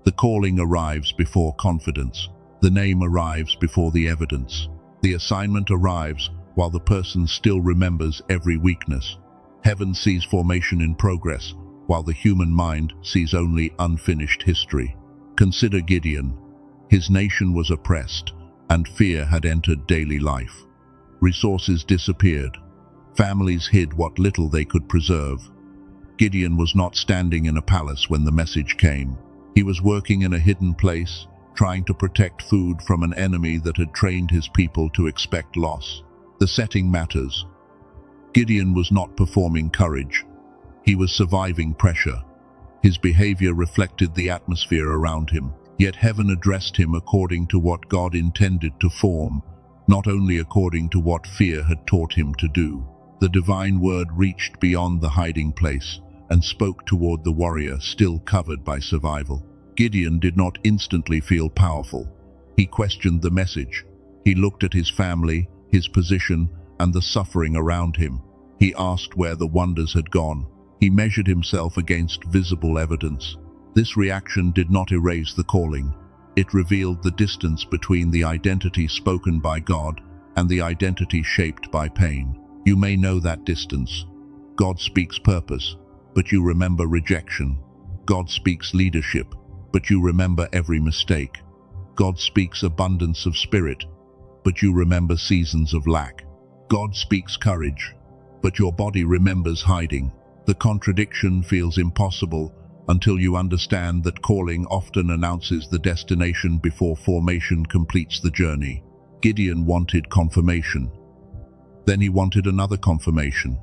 The calling arrives before confidence. The name arrives before the evidence. The assignment arrives while the person still remembers every weakness. Heaven sees formation in progress, while the human mind sees only unfinished history. Consider Gideon. His nation was oppressed, and fear had entered daily life. Resources disappeared. Families hid what little they could preserve. Gideon was not standing in a palace when the message came. He was working in a hidden place, trying to protect food from an enemy that had trained his people to expect loss. The setting matters. Gideon was not performing courage. He was surviving pressure. His behavior reflected the atmosphere around him, yet heaven addressed him according to what God intended to form, not only according to what fear had taught him to do. The divine word reached beyond the hiding place and spoke toward the warrior still covered by survival. Gideon did not instantly feel powerful. He questioned the message. He looked at his family, his position, and the suffering around him. He asked where the wonders had gone. He measured himself against visible evidence. This reaction did not erase the calling. It revealed the distance between the identity spoken by God and the identity shaped by pain. You may know that distance. God speaks purpose, but you remember rejection. God speaks leadership, but you remember every mistake. God speaks abundance of spirit, but you remember seasons of lack. God speaks courage, but your body remembers hiding. The contradiction feels impossible until you understand that calling often announces the destination before formation completes the journey. Gideon wanted confirmation. Then he wanted another confirmation.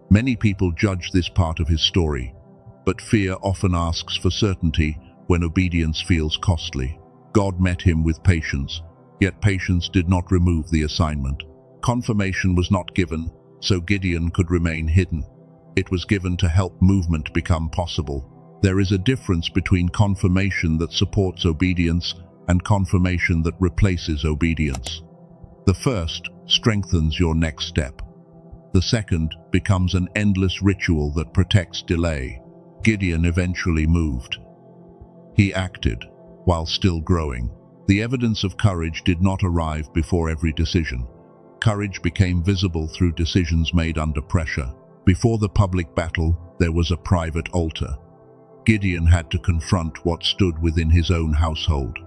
Many people judge this part of his story, but fear often asks for certainty when obedience feels costly. God met him with patience, yet patience did not remove the assignment. Confirmation was not given, so Gideon could remain hidden. It was given to help movement become possible. There is a difference between confirmation that supports obedience and confirmation that replaces obedience. The first strengthens your next step. The second becomes an endless ritual that protects delay. Gideon eventually moved. He acted, while still growing. The evidence of courage did not arrive before every decision. Courage became visible through decisions made under pressure. Before the public battle, there was a private altar. Gideon had to confront what stood within his own household.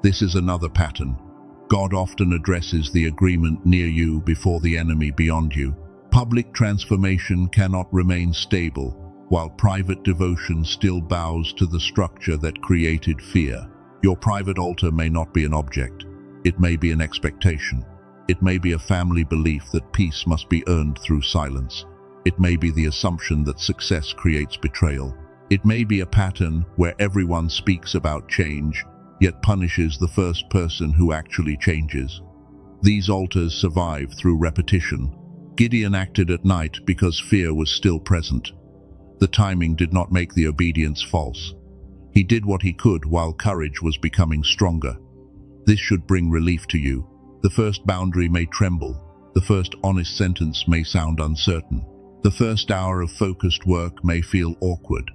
This is another pattern. God often addresses the agreement near you before the enemy beyond you. Public transformation cannot remain stable, while private devotion still bows to the structure that created fear. Your private altar may not be an object. It may be an expectation. It may be a family belief that peace must be earned through silence. It may be the assumption that success creates betrayal. It may be a pattern where everyone speaks about change, yet punishes the first person who actually changes. These altars survive through repetition. Gideon acted at night because fear was still present. The timing did not make the obedience false. He did what he could while courage was becoming stronger. This should bring relief to you. The first boundary may tremble. The first honest sentence may sound uncertain. The first hour of focused work may feel awkward.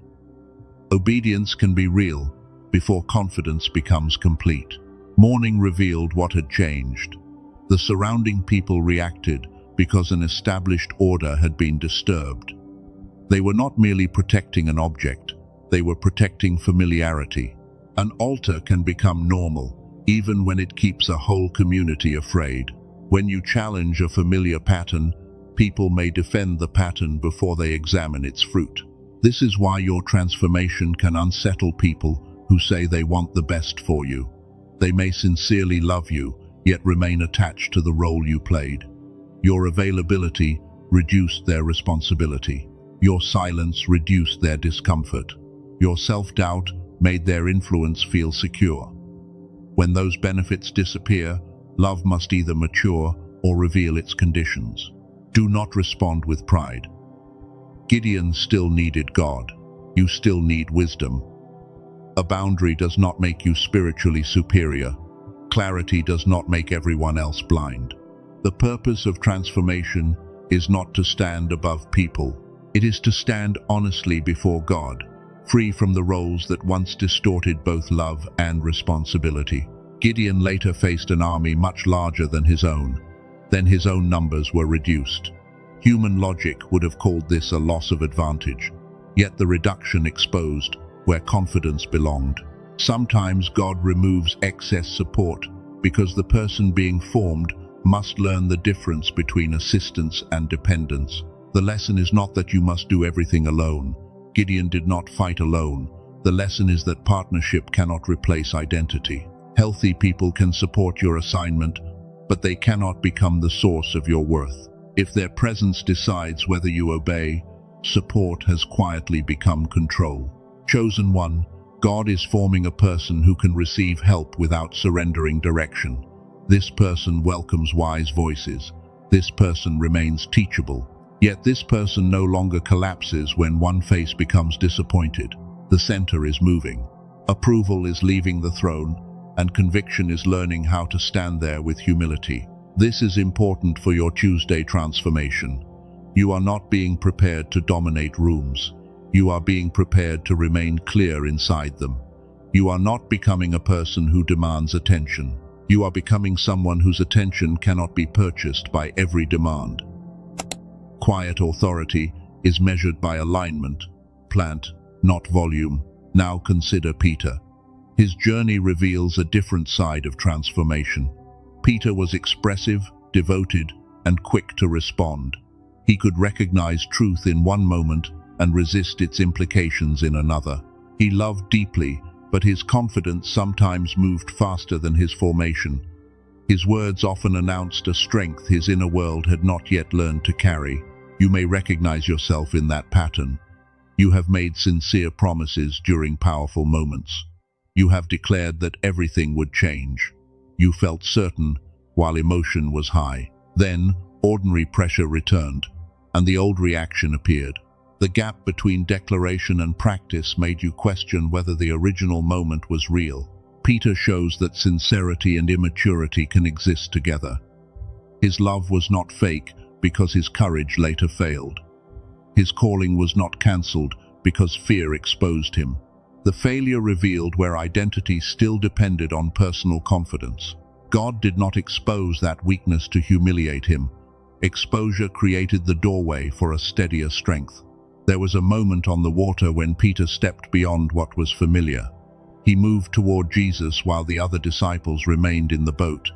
Obedience can be real before confidence becomes complete. Morning revealed what had changed. The surrounding people reacted because an established order had been disturbed. They were not merely protecting an object, they were protecting familiarity. An altar can become normal, even when it keeps a whole community afraid. When you challenge a familiar pattern, people may defend the pattern before they examine its fruit. This is why your transformation can unsettle people who say they want the best for you. They may sincerely love you, yet remain attached to the role you played. Your availability reduced their responsibility. Your silence reduced their discomfort. Your self-doubt made their influence feel secure. When those benefits disappear, love must either mature or reveal its conditions. Do not respond with pride. Gideon still needed God. You still need wisdom. A boundary does not make you spiritually superior. Clarity does not make everyone else blind. The purpose of transformation is not to stand above people. It is to stand honestly before God, free from the roles that once distorted both love and responsibility. Gideon later faced an army much larger than his own. Then his own numbers were reduced. Human logic would have called this a loss of advantage, yet the reduction exposed where confidence belonged. Sometimes God removes excess support because the person being formed must learn the difference between assistance and dependence. The lesson is not that you must do everything alone. Gideon did not fight alone. The lesson is that partnership cannot replace identity. Healthy people can support your assignment, but they cannot become the source of your worth. If their presence decides whether you obey, support has quietly become control. Chosen one, God is forming a person who can receive help without surrendering direction. This person welcomes wise voices. This person remains teachable. Yet this person no longer collapses when one face becomes disappointed. The center is moving. Approval is leaving the throne, and conviction is learning how to stand there with humility. This is important for your Tuesday transformation. You are not being prepared to dominate rooms. You are being prepared to remain clear inside them. You are not becoming a person who demands attention. You are becoming someone whose attention cannot be purchased by every demand. Quiet authority is measured by alignment, plant, not volume. Now consider Peter. His journey reveals a different side of transformation. Peter was expressive, devoted, and quick to respond. He could recognize truth in one moment and resist its implications in another. He loved deeply, but his confidence sometimes moved faster than his formation. His words often announced a strength his inner world had not yet learned to carry. You may recognize yourself in that pattern. You have made sincere promises during powerful moments. You have declared that everything would change. You felt certain while emotion was high. Then, ordinary pressure returned, and the old reaction appeared. The gap between declaration and practice made you question whether the original moment was real. Peter shows that sincerity and immaturity can exist together. His love was not fake because his courage later failed. His calling was not cancelled because fear exposed him. The failure revealed where identity still depended on personal confidence. God did not expose that weakness to humiliate him. Exposure created the doorway for a steadier strength. There was a moment on the water when Peter stepped beyond what was familiar. He moved toward Jesus while the other disciples remained in the boat.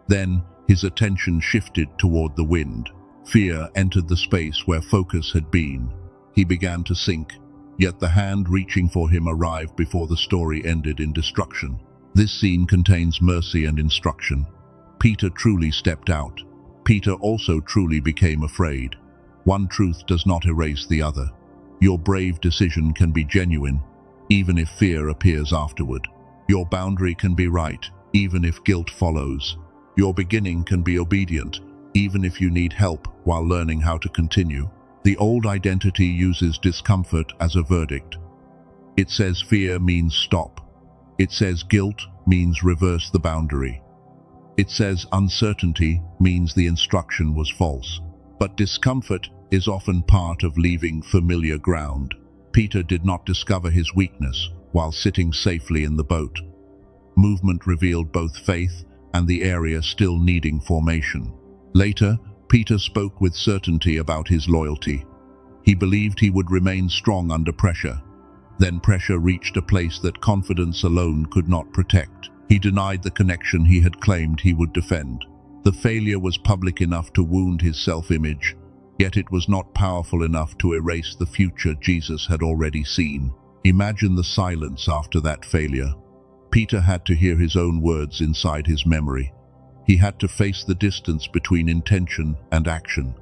Then, his attention shifted toward the wind. Fear entered the space where focus had been. He began to sink, yet the hand reaching for him arrived before the story ended in destruction. This scene contains mercy and instruction. Peter truly stepped out. Peter also truly became afraid. One truth does not erase the other. Your brave decision can be genuine, even if fear appears afterward. Your boundary can be right, even if guilt follows. Your beginning can be obedient, even if you need help while learning how to continue. The old identity uses discomfort as a verdict. It says fear means stop. It says guilt means reverse the boundary. It says uncertainty means the instruction was false. But discomfort is often part of leaving familiar ground. Peter did not discover his weakness while sitting safely in the boat. Movement revealed both faith and the area still needing formation. Later, Peter spoke with certainty about his loyalty. He believed he would remain strong under pressure. Then pressure reached a place that confidence alone could not protect. He denied the connection he had claimed he would defend. The failure was public enough to wound his self-image, Yet it was not powerful enough to erase the future Jesus had already seen. Imagine the silence after that failure. Peter had to hear his own words inside his memory. He had to face the distance between intention and action.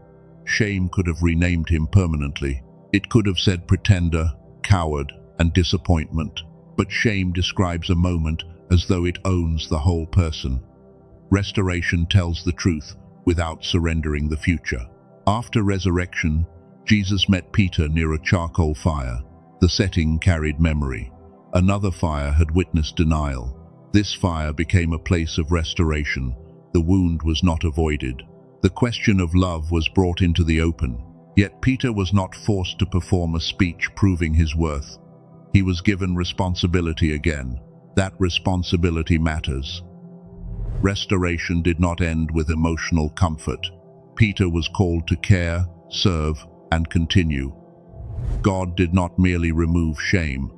Shame could have renamed him permanently. It could have said pretender, coward, and disappointment. But shame describes a moment as though it owns the whole person. Restoration tells the truth without surrendering the future. After resurrection, Jesus met Peter near a charcoal fire. The setting carried memory. Another fire had witnessed denial. This fire became a place of restoration. The wound was not avoided. The question of love was brought into the open. Yet Peter was not forced to perform a speech proving his worth. He was given responsibility again. That responsibility matters. Restoration did not end with emotional comfort. Peter was called to care, serve, and continue. God did not merely remove shame.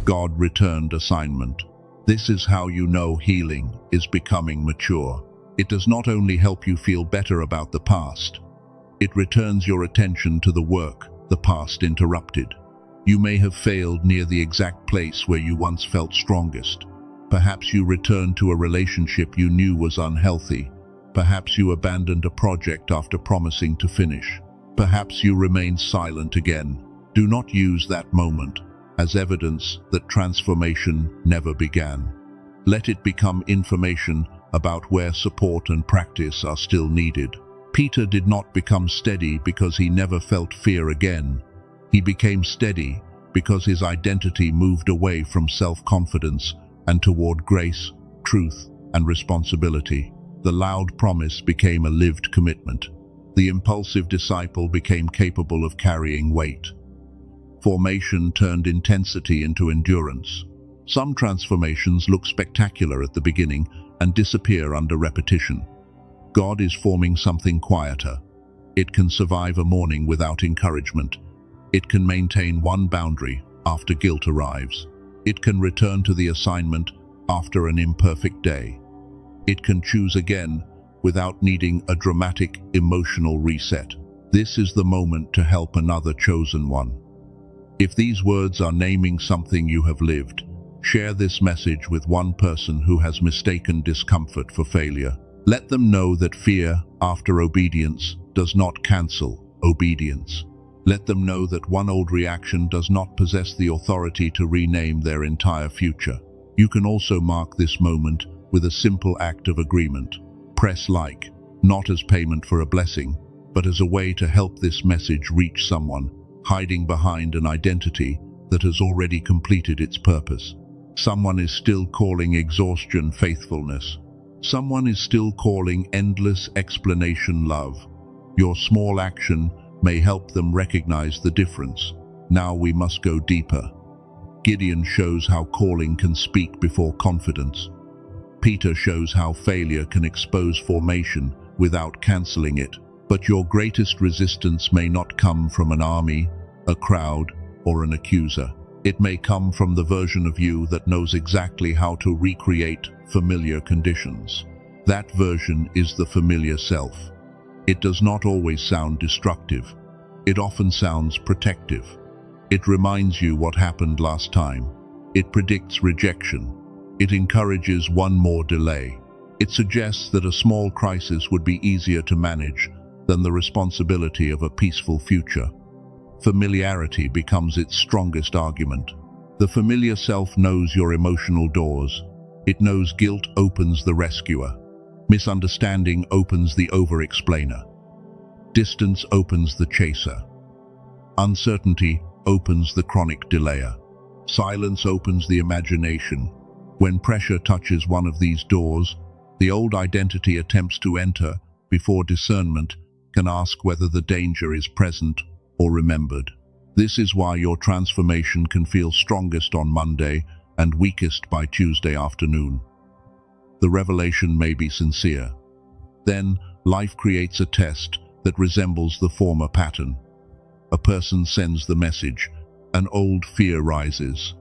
God returned assignment. This is how you know healing is becoming mature. It does not only help you feel better about the past, it returns your attention to the work the past interrupted. You may have failed near the exact place where you once felt strongest. Perhaps you returned to a relationship you knew was unhealthy. Perhaps you abandoned a project after promising to finish. Perhaps you remained silent again. Do not use that moment as evidence that transformation never began. Let it become information about where support and practice are still needed. Peter did not become steady because he never felt fear again. He became steady because his identity moved away from self-confidence and toward grace, truth, and responsibility. The loud promise became a lived commitment. The impulsive disciple became capable of carrying weight. Formation turned intensity into endurance. Some transformations look spectacular at the beginning and disappear under repetition. God is forming something quieter. It can survive a morning without encouragement. It can maintain one boundary after guilt arrives. It can return to the assignment after an imperfect day. It can choose again without needing a dramatic emotional reset. This is the moment to help another chosen one. If these words are naming something you have lived, share this message with one person who has mistaken discomfort for failure. Let them know that fear after obedience does not cancel obedience. Let them know that one old reaction does not possess the authority to rename their entire future. You can also mark this moment with a simple act of agreement. Press like, not as payment for a blessing, but as a way to help this message reach someone hiding behind an identity that has already completed its purpose. Someone is still calling exhaustion faithfulness. Someone is still calling endless explanation love. Your small action may help them recognize the difference. Now we must go deeper. Gideon shows how calling can speak before confidence. Peter shows how failure can expose formation without canceling it. But your greatest resistance may not come from an army, a crowd, or an accuser. It may come from the version of you that knows exactly how to recreate familiar conditions. That version is the familiar self. It does not always sound destructive. It often sounds protective. It reminds you what happened last time. It predicts rejection. It encourages one more delay. It suggests that a small crisis would be easier to manage than the responsibility of a peaceful future. Familiarity becomes its strongest argument. The familiar self knows your emotional doors. It knows guilt opens the rescuer. Misunderstanding opens the overexplainer. Distance opens the chaser. Uncertainty opens the chronic delayer. Silence opens the imagination. When pressure touches one of these doors, the old identity attempts to enter before discernment can ask whether the danger is present or remembered. This is why your transformation can feel strongest on Monday and weakest by Tuesday afternoon. The revelation may be sincere. Then, life creates a test that resembles the former pattern. A person sends the message, an old fear rises.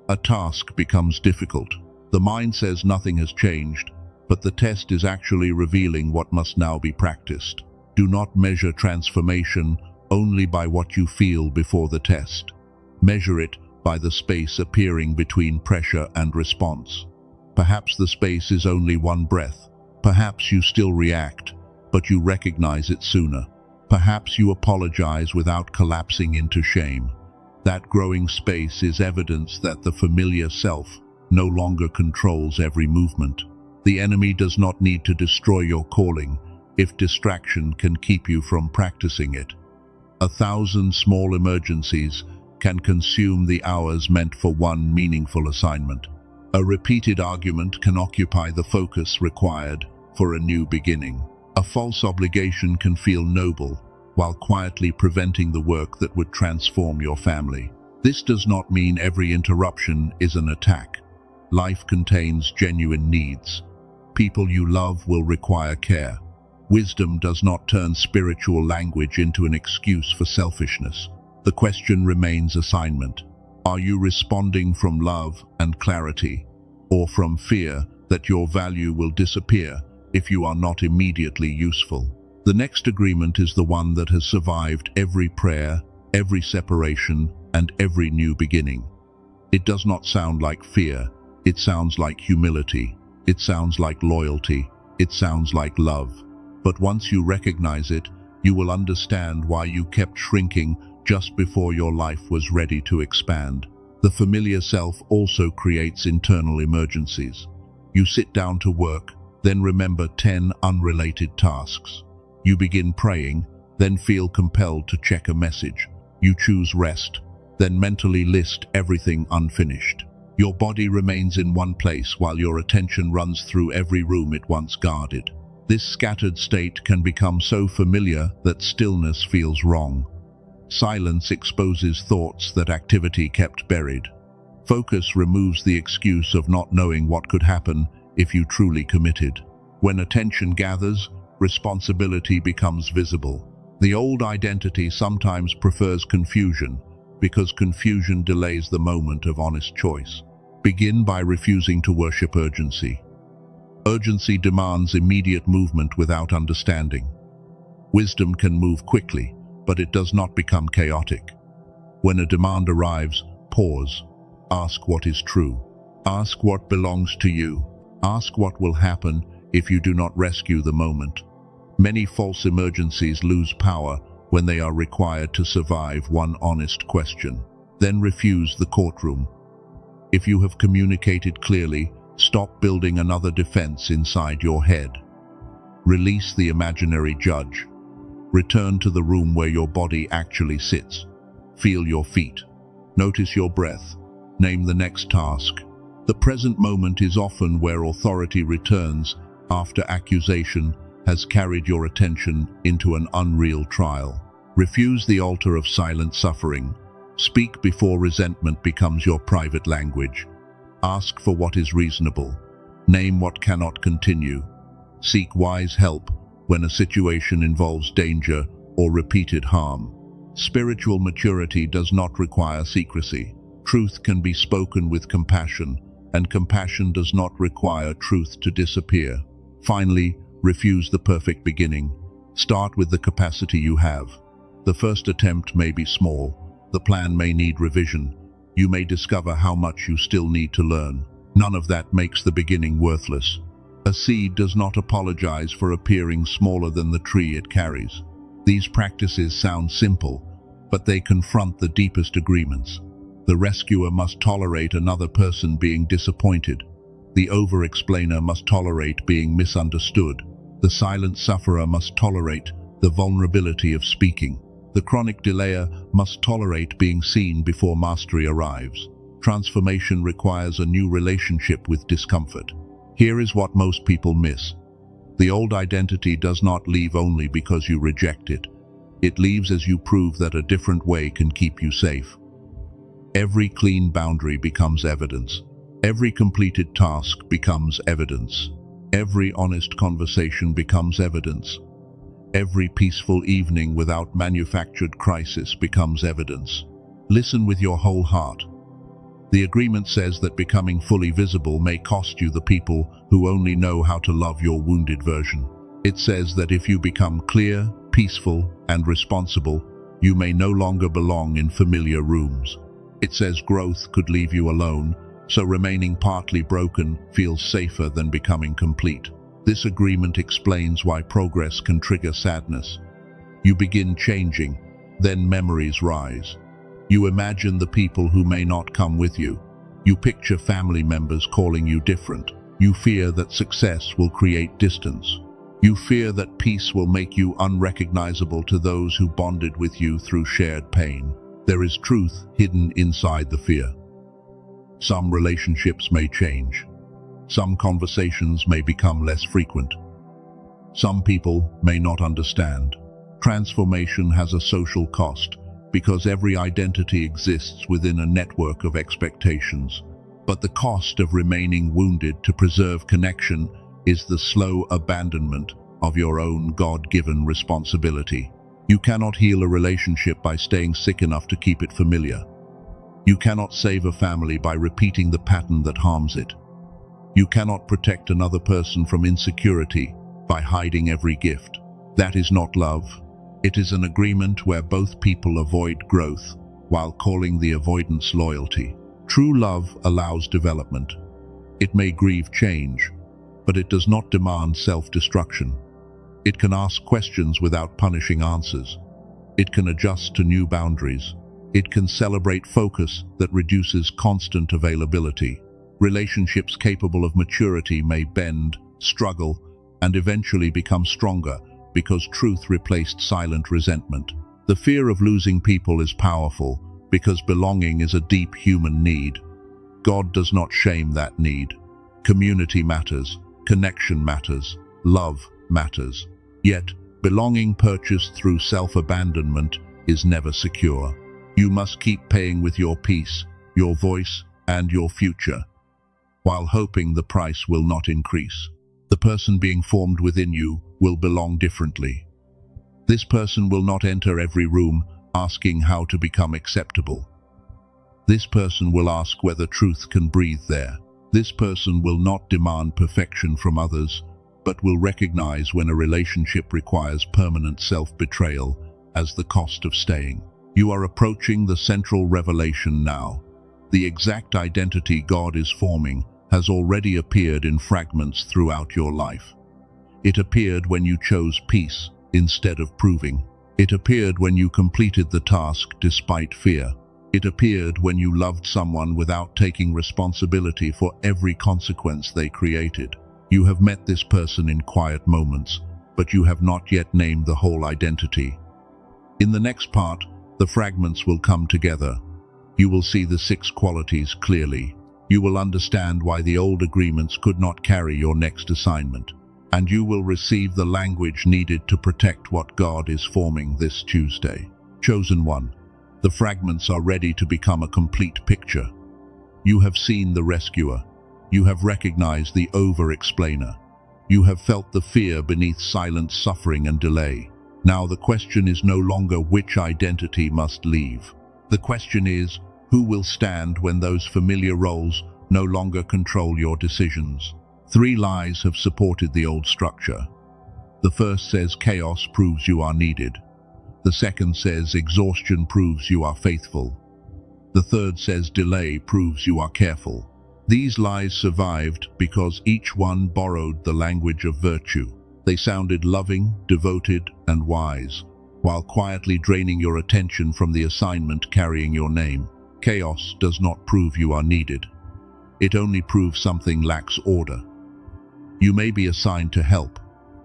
A task becomes difficult. The mind says nothing has changed, but the test is actually revealing what must now be practiced. Do not measure transformation only by what you feel before the test. Measure it by the space appearing between pressure and response. Perhaps the space is only one breath. Perhaps you still react, but you recognize it sooner. Perhaps you apologize without collapsing into shame. That growing space is evidence that the familiar self no longer controls every movement. The enemy does not need to destroy your calling if distraction can keep you from practicing it. 1,000 small emergencies can consume the hours meant for one meaningful assignment. A repeated argument can occupy the focus required for a new beginning. A false obligation can feel noble while quietly preventing the work that would transform your family. This does not mean every interruption is an attack. Life contains genuine needs. People you love will require care. Wisdom does not turn spiritual language into an excuse for selfishness. The question remains assignment. Are you responding from love and clarity, or from fear that your value will disappear if you are not immediately useful? The next agreement is the one that has survived every prayer, every separation, and every new beginning. It does not sound like fear. It sounds like humility. It sounds like loyalty. It sounds like love. But once you recognize it, you will understand why you kept shrinking just before your life was ready to expand. The familiar self also creates internal emergencies. You sit down to work, then remember 10 unrelated tasks. You begin praying, then feel compelled to check a message. You choose rest, then mentally list everything unfinished. Your body remains in one place while your attention runs through every room it once guarded. This scattered state can become so familiar that stillness feels wrong. Silence exposes thoughts that activity kept buried. Focus removes the excuse of not knowing what could happen if you truly committed. When attention gathers, responsibility becomes visible. The old identity sometimes prefers confusion because confusion delays the moment of honest choice. Begin by refusing to worship urgency. Urgency demands immediate movement without understanding. Wisdom can move quickly, but it does not become chaotic. When a demand arrives, pause. Ask what is true. Ask what belongs to you. Ask what will happen if you do not rescue the moment. Many false emergencies lose power when they are required to survive one honest question. Then refuse the courtroom. If you have communicated clearly, stop building another defense inside your head. Release the imaginary judge. Return to the room where your body actually sits. Feel your feet. Notice your breath. Name the next task. The present moment is often where authority returns after accusation has carried your attention into an unreal trial. Refuse the altar of silent suffering. Speak before resentment becomes your private language. Ask for what is reasonable. Name what cannot continue. Seek wise help when a situation involves danger or repeated harm. Spiritual maturity does not require secrecy. Truth can be spoken with compassion, and compassion does not require truth to disappear. Finally, refuse the perfect beginning. Start with the capacity you have. The first attempt may be small. The plan may need revision. You may discover how much you still need to learn. None of that makes the beginning worthless. A seed does not apologize for appearing smaller than the tree it carries. These practices sound simple, but they confront the deepest agreements. The rescuer must tolerate another person being disappointed. The overexplainer must tolerate being misunderstood. The silent sufferer must tolerate the vulnerability of speaking. The chronic delayer must tolerate being seen before mastery arrives. Transformation requires a new relationship with discomfort. Here is what most people miss. The old identity does not leave only because you reject it. It leaves as you prove that a different way can keep you safe. Every clean boundary becomes evidence. Every completed task becomes evidence. Every honest conversation becomes evidence. Every peaceful evening without manufactured crisis becomes evidence. Listen with your whole heart. The agreement says that becoming fully visible may cost you the people who only know how to love your wounded version. It says that if you become clear, peaceful and responsible, you may no longer belong in familiar rooms. It says growth could leave you alone, so remaining partly broken feels safer than becoming complete. This agreement explains why progress can trigger sadness. You begin changing, then memories rise. You imagine the people who may not come with you. You picture family members calling you different. You fear that success will create distance. You fear that peace will make you unrecognizable to those who bonded with you through shared pain. There is truth hidden inside the fear. Some relationships may change. Some conversations may become less frequent. Some people may not understand. Transformation has a social cost, because every identity exists within a network of expectations. But the cost of remaining wounded to preserve connection is the slow abandonment of your own God-given responsibility. You cannot heal a relationship by staying sick enough to keep it familiar. You cannot save a family by repeating the pattern that harms it. You cannot protect another person from insecurity by hiding every gift. That is not love. It is an agreement where both people avoid growth while calling the avoidance loyalty. True love allows development. It may grieve change, but it does not demand self-destruction. It can ask questions without punishing answers. It can adjust to new boundaries. It can celebrate focus that reduces constant availability. Relationships capable of maturity may bend, struggle, and eventually become stronger because truth replaced silent resentment. The fear of losing people is powerful because belonging is a deep human need. God does not shame that need. Community matters, connection matters, love matters. Yet, belonging purchased through self-abandonment is never secure. You must keep paying with your peace, your voice, and your future, while hoping the price will not increase. The person being formed within you will belong differently. This person will not enter every room asking how to become acceptable. This person will ask whether truth can breathe there. This person will not demand perfection from others, but will recognize when a relationship requires permanent self-betrayal as the cost of staying. You are approaching the central revelation now. The exact identity God is forming has already appeared in fragments throughout your life. It appeared when you chose peace instead of proving. It appeared when you completed the task despite fear. It appeared when you loved someone without taking responsibility for every consequence they created. You have met this person in quiet moments, but you have not yet named the whole identity. In the next part, the fragments will come together. You will see the 6 qualities clearly. You will understand why the old agreements could not carry your next assignment. And you will receive the language needed to protect what God is forming this Tuesday. Chosen one. The fragments are ready to become a complete picture. You have seen the rescuer. You have recognized the over-explainer. You have felt the fear beneath silent suffering and delay. Now the question is no longer which identity must leave. The question is, who will stand when those familiar roles no longer control your decisions? 3 lies have supported the old structure. The first says chaos proves you are needed. The second says exhaustion proves you are faithful. The third says delay proves you are careful. These lies survived because each one borrowed the language of virtue. They sounded loving, devoted, and wise, while quietly draining your attention from the assignment carrying your name. Chaos does not prove you are needed. It only proves something lacks order. You may be assigned to help,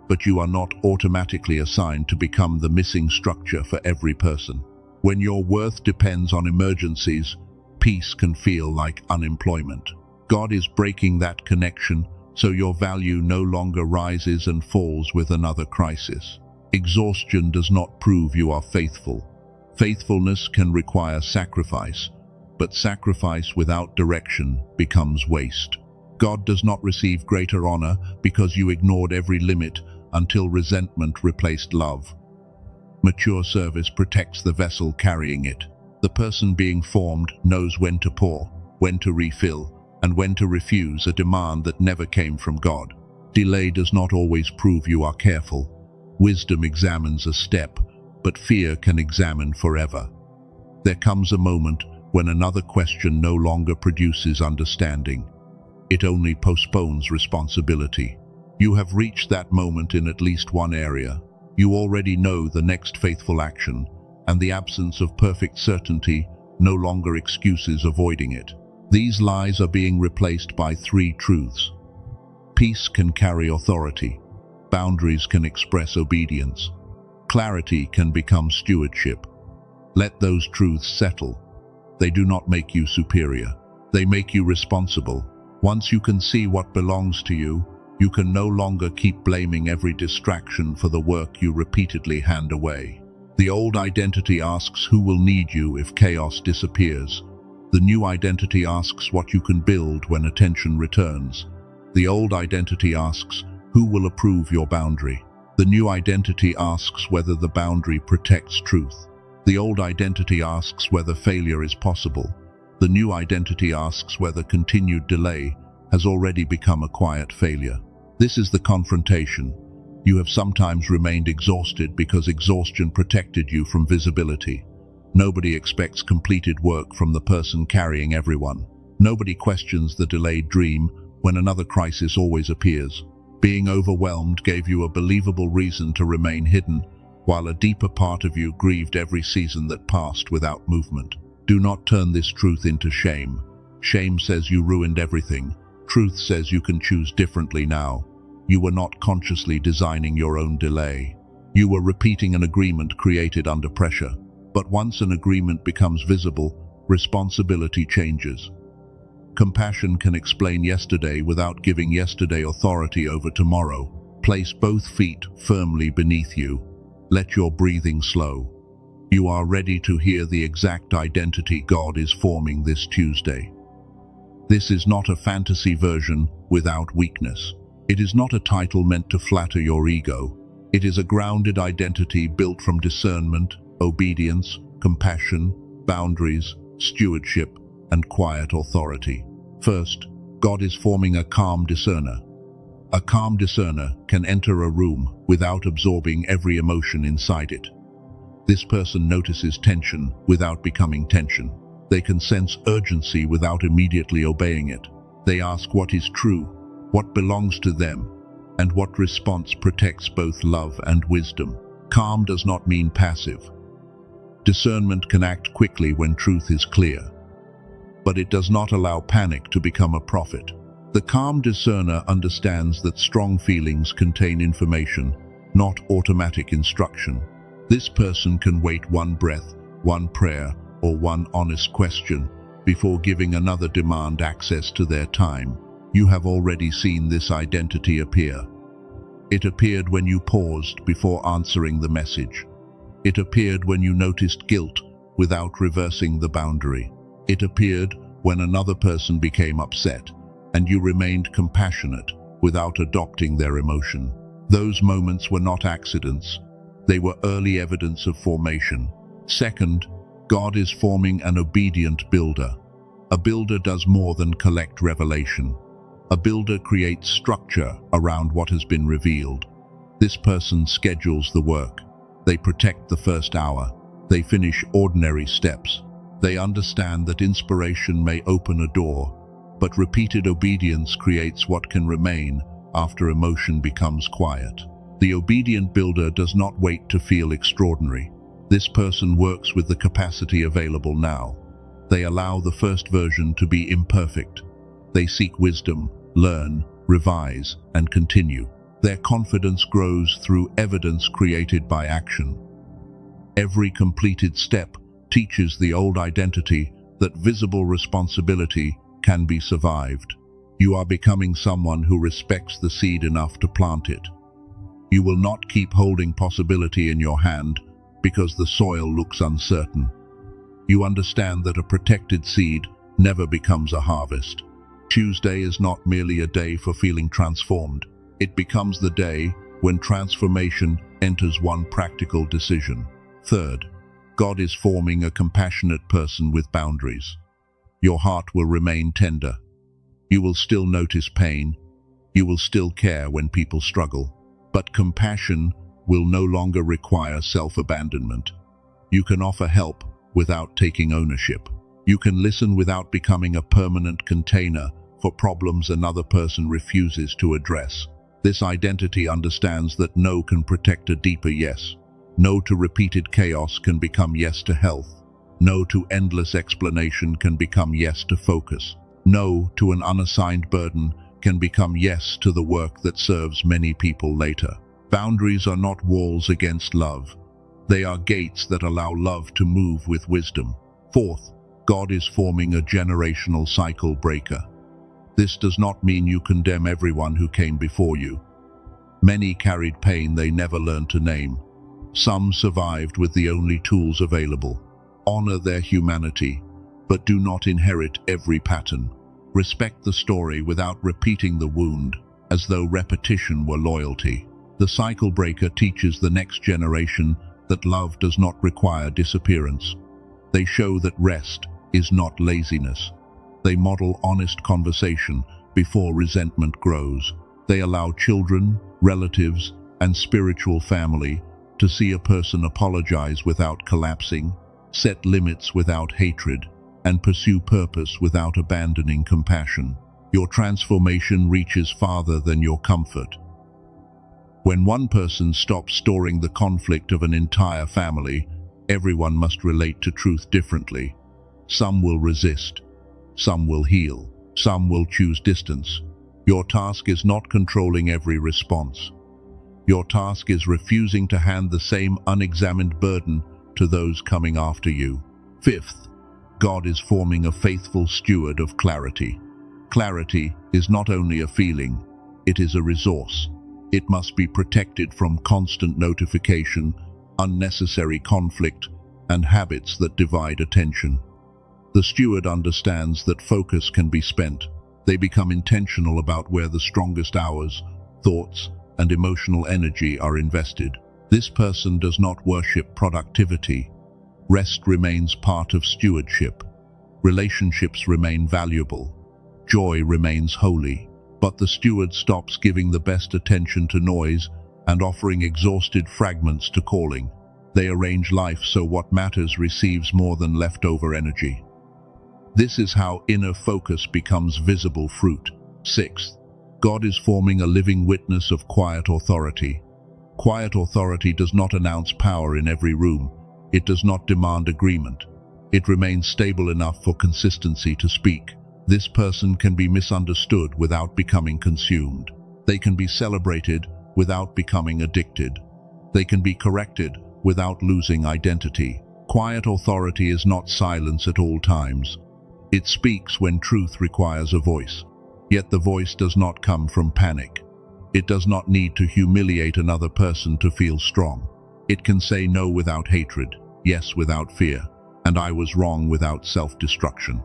but you are not automatically assigned to become the missing structure for every person. When your worth depends on emergencies, peace can feel like unemployment. God is breaking that connection, so your value no longer rises and falls with another crisis. Exhaustion does not prove you are faithful. Faithfulness can require sacrifice, but sacrifice without direction becomes waste. God does not receive greater honor because you ignored every limit until resentment replaced love. Mature service protects the vessel carrying it. The person being formed knows when to pour, when to refill, and when to refuse a demand that never came from God. Delay does not always prove you are careful. Wisdom examines a step, but fear can examine forever. There comes a moment when another question no longer produces understanding. It only postpones responsibility. You have reached that moment in at least one area. You already know the next faithful action, and the absence of perfect certainty no longer excuses avoiding it. These lies are being replaced by three truths. Peace can carry authority. Boundaries can express obedience. Clarity can become stewardship. Let those truths settle. They do not make you superior. They make you responsible. Once you can see what belongs to you, you can no longer keep blaming every distraction for the work you repeatedly hand away. The old identity asks who will need you if chaos disappears. The new identity asks what you can build when attention returns. The old identity asks who will approve your boundary. The new identity asks whether the boundary protects truth. The old identity asks whether failure is possible. The new identity asks whether continued delay has already become a quiet failure. This is the confrontation. You have sometimes remained exhausted because exhaustion protected you from visibility. Nobody expects completed work from the person carrying everyone. Nobody questions the delayed dream when another crisis always appears. Being overwhelmed gave you a believable reason to remain hidden, while a deeper part of you grieved every season that passed without movement. Do not turn this truth into shame. Shame says you ruined everything. Truth says you can choose differently now. You were not consciously designing your own delay. You were repeating an agreement created under pressure. But once an agreement becomes visible, responsibility changes. Compassion can explain yesterday without giving yesterday authority over tomorrow. Place both feet firmly beneath you. Let your breathing slow. You are ready to hear the exact identity God is forming this Tuesday. This is not a fantasy version without weakness. It is not a title meant to flatter your ego. It is a grounded identity built from discernment, obedience, compassion, boundaries, stewardship, and quiet authority. First, God is forming a calm discerner. A calm discerner can enter a room without absorbing every emotion inside it. This person notices tension without becoming tension. They can sense urgency without immediately obeying it. They ask what is true, what belongs to them, and what response protects both love and wisdom. Calm does not mean passive. Discernment can act quickly when truth is clear, but it does not allow panic to become a prophet. The calm discerner understands that strong feelings contain information, not automatic instruction. This person can wait one breath, one prayer, or one honest question before giving another demand access to their time. You have already seen this identity appear. It appeared when you paused before answering the message. It appeared when you noticed guilt without reversing the boundary. It appeared when another person became upset, and you remained compassionate without adopting their emotion. Those moments were not accidents. They were early evidence of formation. Second, God is forming an obedient builder. A builder does more than collect revelation. A builder creates structure around what has been revealed. This person schedules the work. They protect the first hour. They finish ordinary steps. They understand that inspiration may open a door, but repeated obedience creates what can remain after emotion becomes quiet. The obedient builder does not wait to feel extraordinary. This person works with the capacity available now. They allow the first version to be imperfect. They seek wisdom, learn, revise, and continue. Their confidence grows through evidence created by action. Every completed step teaches the old identity that visible responsibility can be survived. You are becoming someone who respects the seed enough to plant it. You will not keep holding possibility in your hand because the soil looks uncertain. You understand that a protected seed never becomes a harvest. Tuesday is not merely a day for feeling transformed. It becomes the day when transformation enters one practical decision. Third, God is forming a compassionate person with boundaries. Your heart will remain tender. You will still notice pain. You will still care when people struggle. But compassion will no longer require self-abandonment. You can offer help without taking ownership. You can listen without becoming a permanent container for problems another person refuses to address. This identity understands that no can protect a deeper yes. No to repeated chaos can become yes to health. No to endless explanation can become yes to focus. No to an unassigned burden can become yes to the work that serves many people later. Boundaries are not walls against love. They are gates that allow love to move with wisdom. Fourth, God is forming a generational cycle breaker. This does not mean you condemn everyone who came before you. Many carried pain they never learned to name. Some survived with the only tools available. Honor their humanity, but do not inherit every pattern. Respect the story without repeating the wound, as though repetition were loyalty. The cycle breaker teaches the next generation that love does not require disappearance. They show that rest is not laziness. They model honest conversation before resentment grows. They allow children, relatives, and spiritual family to see a person apologize without collapsing, set limits without hatred, and pursue purpose without abandoning compassion. Your transformation reaches farther than your comfort. When one person stops storing the conflict of an entire family, everyone must relate to truth differently. Some will resist. Some will heal. Some will choose distance. Your task is not controlling every response. Your task is refusing to hand the same unexamined burden to those coming after you. Fifth, God is forming a faithful steward of clarity. Clarity is not only a feeling, it is a resource. It must be protected from constant notification, unnecessary conflict, and habits that divide attention. The steward understands that focus can be spent. They become intentional about where the strongest hours, thoughts, and emotional energy are invested. This person does not worship productivity. Rest remains part of stewardship. Relationships remain valuable. Joy remains holy. But the steward stops giving the best attention to noise and offering exhausted fragments to calling. They arrange life so what matters receives more than leftover energy. This is how inner focus becomes visible fruit. Sixth, God is forming a living witness of quiet authority. Quiet authority does not announce power in every room. It does not demand agreement. It remains stable enough for consistency to speak. This person can be misunderstood without becoming consumed. They can be celebrated without becoming addicted. They can be corrected without losing identity. Quiet authority is not silence at all times. It speaks when truth requires a voice. Yet the voice does not come from panic. It does not need to humiliate another person to feel strong. It can say no without hatred, yes without fear, and I was wrong without self-destruction.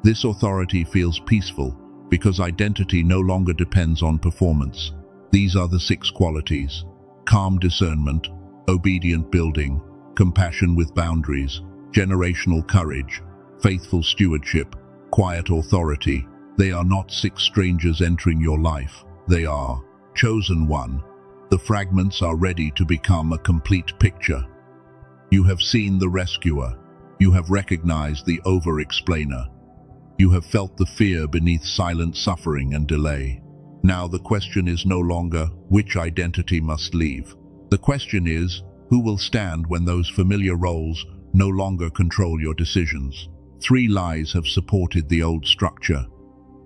This authority feels peaceful because identity no longer depends on performance. These are the 6 qualities: calm discernment, obedient building, compassion with boundaries, generational courage, faithful stewardship, quiet authority. They are not 6 strangers entering your life. They are chosen one. The fragments are ready to become a complete picture. You have seen the rescuer. You have recognized the overexplainer. You have felt the fear beneath silent suffering and delay. Now the question is no longer which identity must leave. The question is, who will stand when those familiar roles no longer control your decisions? 3 lies have supported the old structure.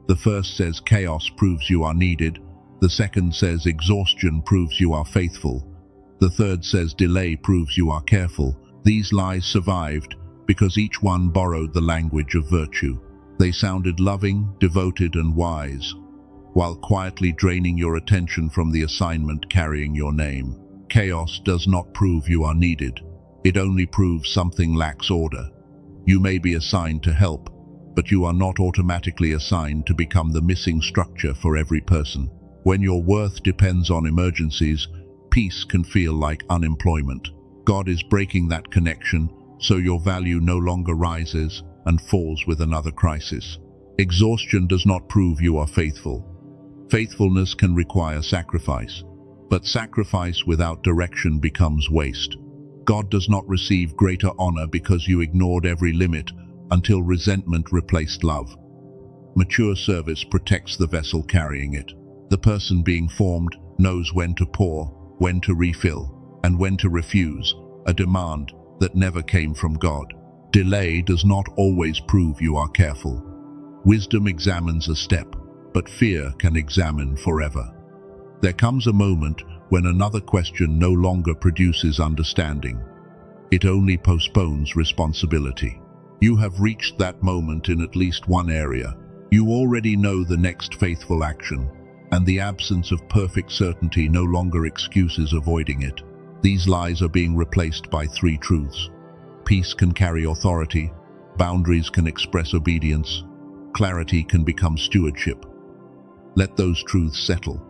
The first says chaos proves you are needed. The second says exhaustion proves you are faithful. The third says delay proves you are careful. These lies survived because each one borrowed the language of virtue. They sounded loving, devoted, and wise, while quietly draining your attention from the assignment carrying your name. Chaos does not prove you are needed. It only proves something lacks order. You may be assigned to help, but you are not automatically assigned to become the missing structure for every person. When your worth depends on emergencies, peace can feel like unemployment. God is breaking that connection, so your value no longer rises and falls with another crisis. Exhaustion does not prove you are faithful. Faithfulness can require sacrifice. But sacrifice without direction becomes waste. God does not receive greater honor because you ignored every limit until resentment replaced love. Mature service protects the vessel carrying it. The person being formed knows when to pour, when to refill, and when to refuse a demand that never came from God. Delay does not always prove you are careful. Wisdom examines a step, but fear can examine forever. There comes a moment when another question no longer produces understanding. It only postpones responsibility. You have reached that moment in at least one area. You already know the next faithful action, and the absence of perfect certainty no longer excuses avoiding it. These lies are being replaced by three truths. Peace can carry authority, boundaries can express obedience, clarity can become stewardship. Let those truths settle.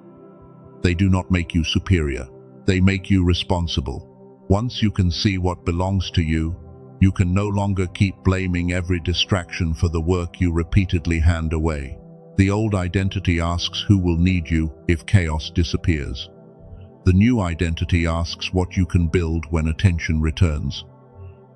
They do not make you superior, they make you responsible. Once you can see what belongs to you, you can no longer keep blaming every distraction for the work you repeatedly hand away. The old identity asks who will need you if chaos disappears. The new identity asks what you can build when attention returns.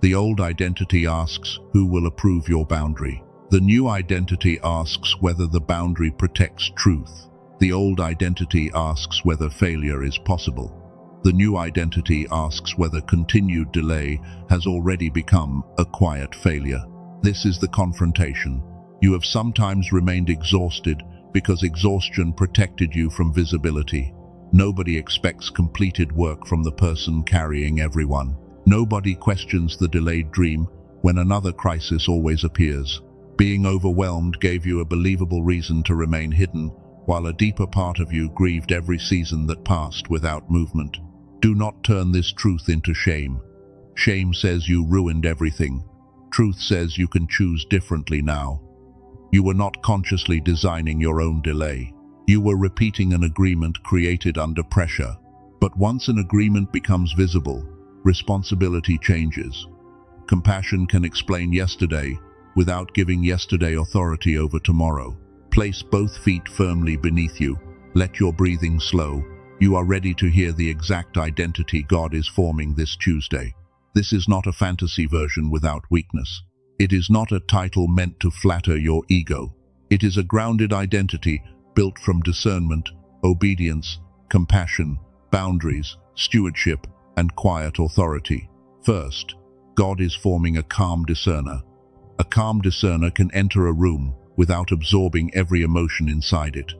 The old identity asks who will approve your boundary. The new identity asks whether the boundary protects truth. The old identity asks whether failure is possible. The new identity asks whether continued delay has already become a quiet failure. This is the confrontation. You have sometimes remained exhausted because exhaustion protected you from visibility. Nobody expects completed work from the person carrying everyone. Nobody questions the delayed dream when another crisis always appears. Being overwhelmed gave you a believable reason to remain hidden, while a deeper part of you grieved every season that passed without movement. Do not turn this truth into shame. Shame says you ruined everything. Truth says you can choose differently now. You were not consciously designing your own delay. You were repeating an agreement created under pressure. But once an agreement becomes visible, responsibility changes. Compassion can explain yesterday without giving yesterday authority over tomorrow. Place both feet firmly beneath you. Let your breathing slow. You are ready to hear the exact identity God is forming this Tuesday. This is not a fantasy version without weakness. It is not a title meant to flatter your ego. It is a grounded identity built from discernment, obedience, compassion, boundaries, stewardship, and quiet authority. First, God is forming a calm discerner. A calm discerner can enter a room without absorbing every emotion inside it.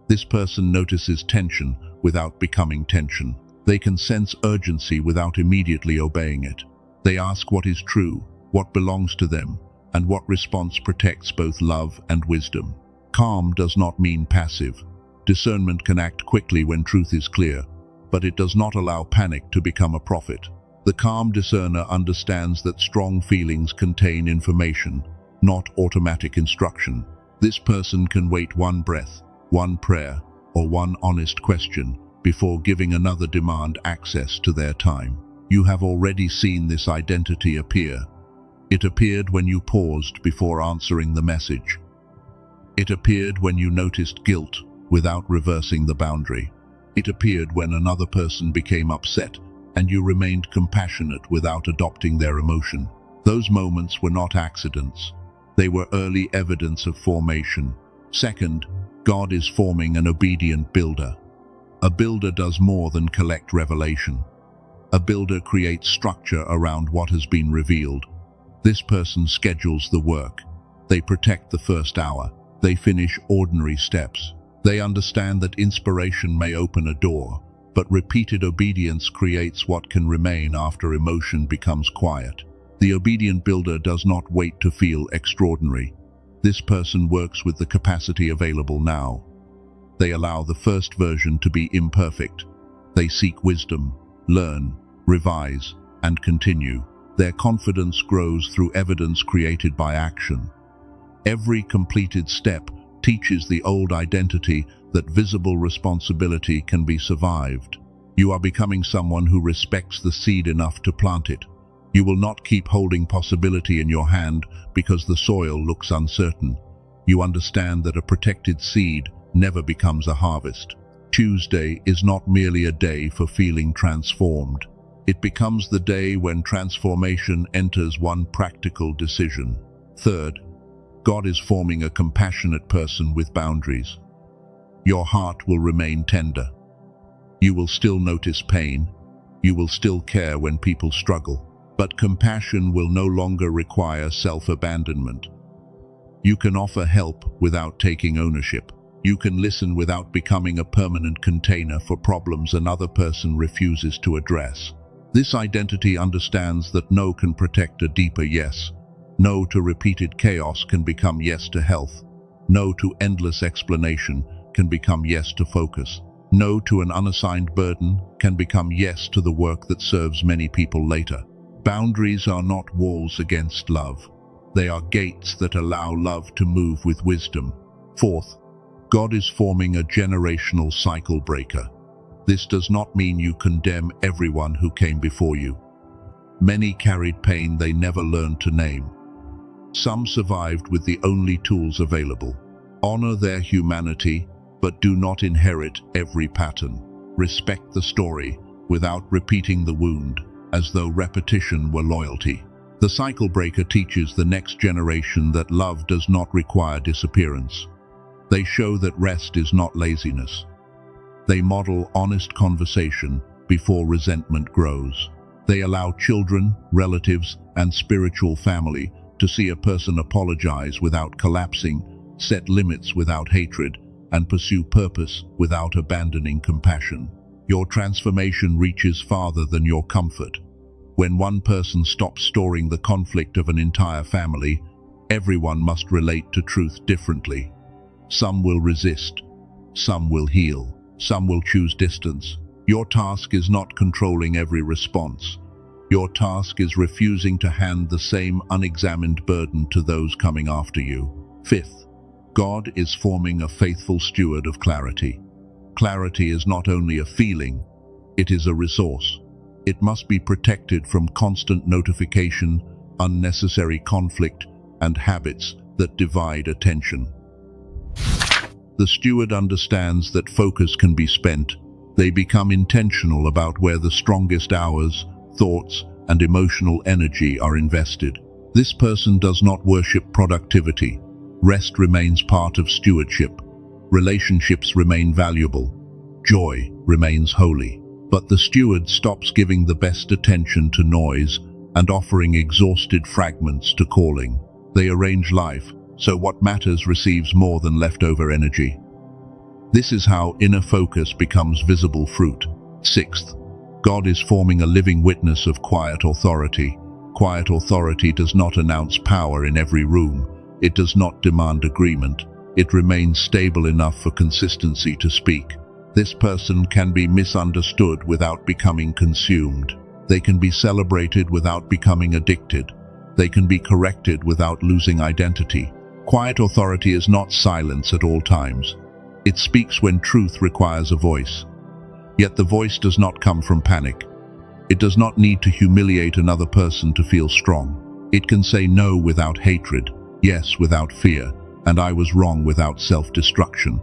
This person notices tension without becoming tension. They can sense urgency without immediately obeying it. They ask what is true, what belongs to them, and what response protects both love and wisdom. Calm does not mean passive. Discernment can act quickly when truth is clear, but it does not allow panic to become a prophet. The calm discerner understands that strong feelings contain information, not automatic instruction. This person can wait one breath, one prayer, or one honest question before giving another demand access to their time. You have already seen this identity appear. It appeared when you paused before answering the message. It appeared when you noticed guilt without reversing the boundary. It appeared when another person became upset and you remained compassionate without adopting their emotion. Those moments were not accidents. They were early evidence of formation. Second, God is forming an obedient builder. A builder does more than collect revelation. A builder creates structure around what has been revealed. This person schedules the work. They protect the first hour. They finish ordinary steps. They understand that inspiration may open a door, but repeated obedience creates what can remain after emotion becomes quiet. The obedient builder does not wait to feel extraordinary. This person works with the capacity available now. They allow the first version to be imperfect. They seek wisdom, learn, revise, and continue. Their confidence grows through evidence created by action. Every completed step teaches the old identity that visible responsibility can be survived. You are becoming someone who respects the seed enough to plant it. You will not keep holding possibility in your hand because the soil looks uncertain. You understand that a protected seed never becomes a harvest. Tuesday is not merely a day for feeling transformed. It becomes the day when transformation enters one practical decision. Third, God is forming a compassionate person with boundaries. Your heart will remain tender. You will still notice pain. You will still care when people struggle. But compassion will no longer require self-abandonment. You can offer help without taking ownership. You can listen without becoming a permanent container for problems another person refuses to address. This identity understands that no can protect a deeper yes. No to repeated chaos can become yes to health. No to endless explanation can become yes to focus. No to an unassigned burden can become yes to the work that serves many people later. Boundaries are not walls against love. They are gates that allow love to move with wisdom. Fourth, God is forming a generational cycle breaker. This does not mean you condemn everyone who came before you. Many carried pain they never learned to name. Some survived with the only tools available. Honor their humanity, but do not inherit every pattern. Respect the story without repeating the wound, as though repetition were loyalty. The cycle breaker teaches the next generation that love does not require disappearance. They show that rest is not laziness. They model honest conversation before resentment grows. They allow children, relatives, and spiritual family to see a person apologize without collapsing, set limits without hatred, and pursue purpose without abandoning compassion. Your transformation reaches farther than your comfort. When one person stops storing the conflict of an entire family, everyone must relate to truth differently. Some will resist, some will heal, some will choose distance. Your task is not controlling every response. Your task is refusing to hand the same unexamined burden to those coming after you. Fifth, God is forming a faithful steward of clarity. Clarity is not only a feeling, it is a resource. It must be protected from constant notification, unnecessary conflict, and habits that divide attention. The steward understands that focus can be spent. They become intentional about where the strongest hours, thoughts, and emotional energy are invested. This person does not worship productivity. Rest remains part of stewardship. Relationships remain valuable. Joy remains holy. But the steward stops giving the best attention to noise and offering exhausted fragments to calling. They arrange life so what matters receives more than leftover energy. This is how inner focus becomes visible fruit. Sixth, God is forming a living witness of quiet authority. Quiet authority does not announce power in every room. It does not demand agreement. It remains stable enough for consistency to speak. This person can be misunderstood without becoming consumed. They can be celebrated without becoming addicted. They can be corrected without losing identity. Quiet authority is not silence at all times. It speaks when truth requires a voice. Yet the voice does not come from panic. It does not need to humiliate another person to feel strong. It can say no without hatred, yes without fear, and I was wrong without self-destruction.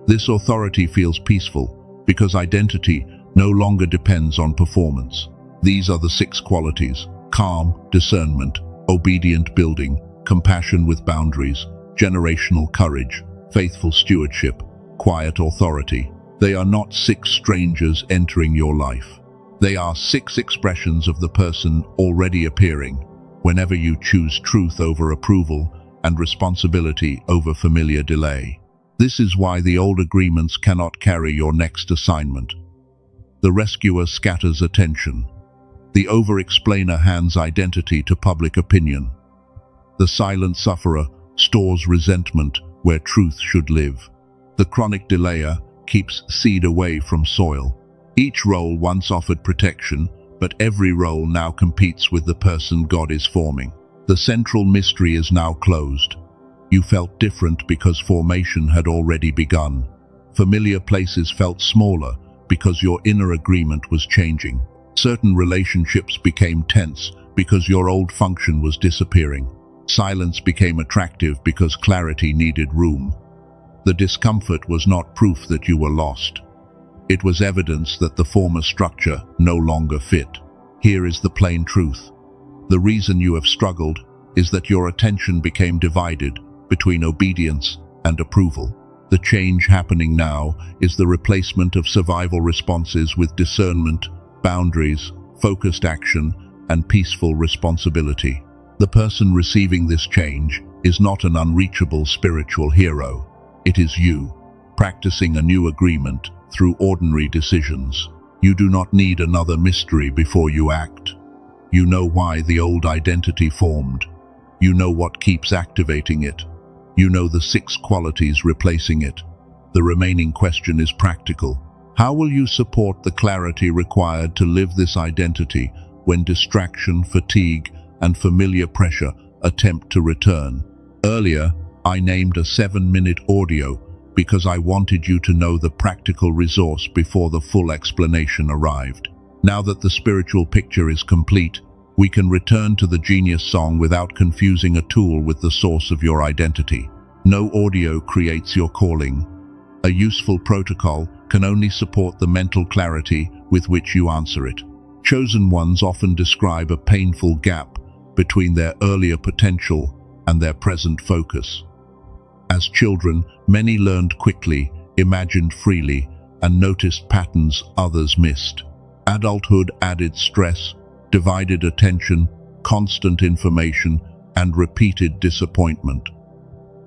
This authority feels peaceful because identity no longer depends on performance. These are the 6 qualities: calm, discernment, obedient building, compassion with boundaries, generational courage, faithful stewardship, quiet authority. They are not 6 strangers entering your life. They are 6 expressions of the person already appearing, whenever you choose truth over approval and responsibility over familiar delay. This is why the old agreements cannot carry your next assignment. The rescuer scatters attention. The overexplainer hands identity to public opinion. The silent sufferer stores resentment where truth should live. The chronic delayer keeps seed away from soil. Each role once offered protection, but every role now competes with the person God is forming. The central mystery is now closed. You felt different because formation had already begun. Familiar places felt smaller because your inner agreement was changing. Certain relationships became tense because your old function was disappearing. Silence became attractive because clarity needed room. The discomfort was not proof that you were lost. It was evidence that the former structure no longer fit. Here is the plain truth. The reason you have struggled is that your attention became divided between obedience and approval. The change happening now is the replacement of survival responses with discernment, boundaries, focused action, and peaceful responsibility. The person receiving this change is not an unreachable spiritual hero. It is you, practicing a new agreement through ordinary decisions. You do not need another mystery before you act. You know why the old identity formed. You know what keeps activating it. You know the 6 qualities replacing it. The remaining question is practical. How will you support the clarity required to live this identity when distraction, fatigue, and familiar pressure attempt to return? Earlier, I named a 7-minute audio because I wanted you to know the practical resource before the full explanation arrived. Now that the spiritual picture is complete, we can return to the genius song without confusing a tool with the source of your identity. No audio creates your calling. A useful protocol can only support the mental clarity with which you answer it. Chosen ones often describe a painful gap between their earlier potential and their present focus. As children, many learned quickly, imagined freely, and noticed patterns others missed. Adulthood added stress, divided attention, constant information, and repeated disappointment.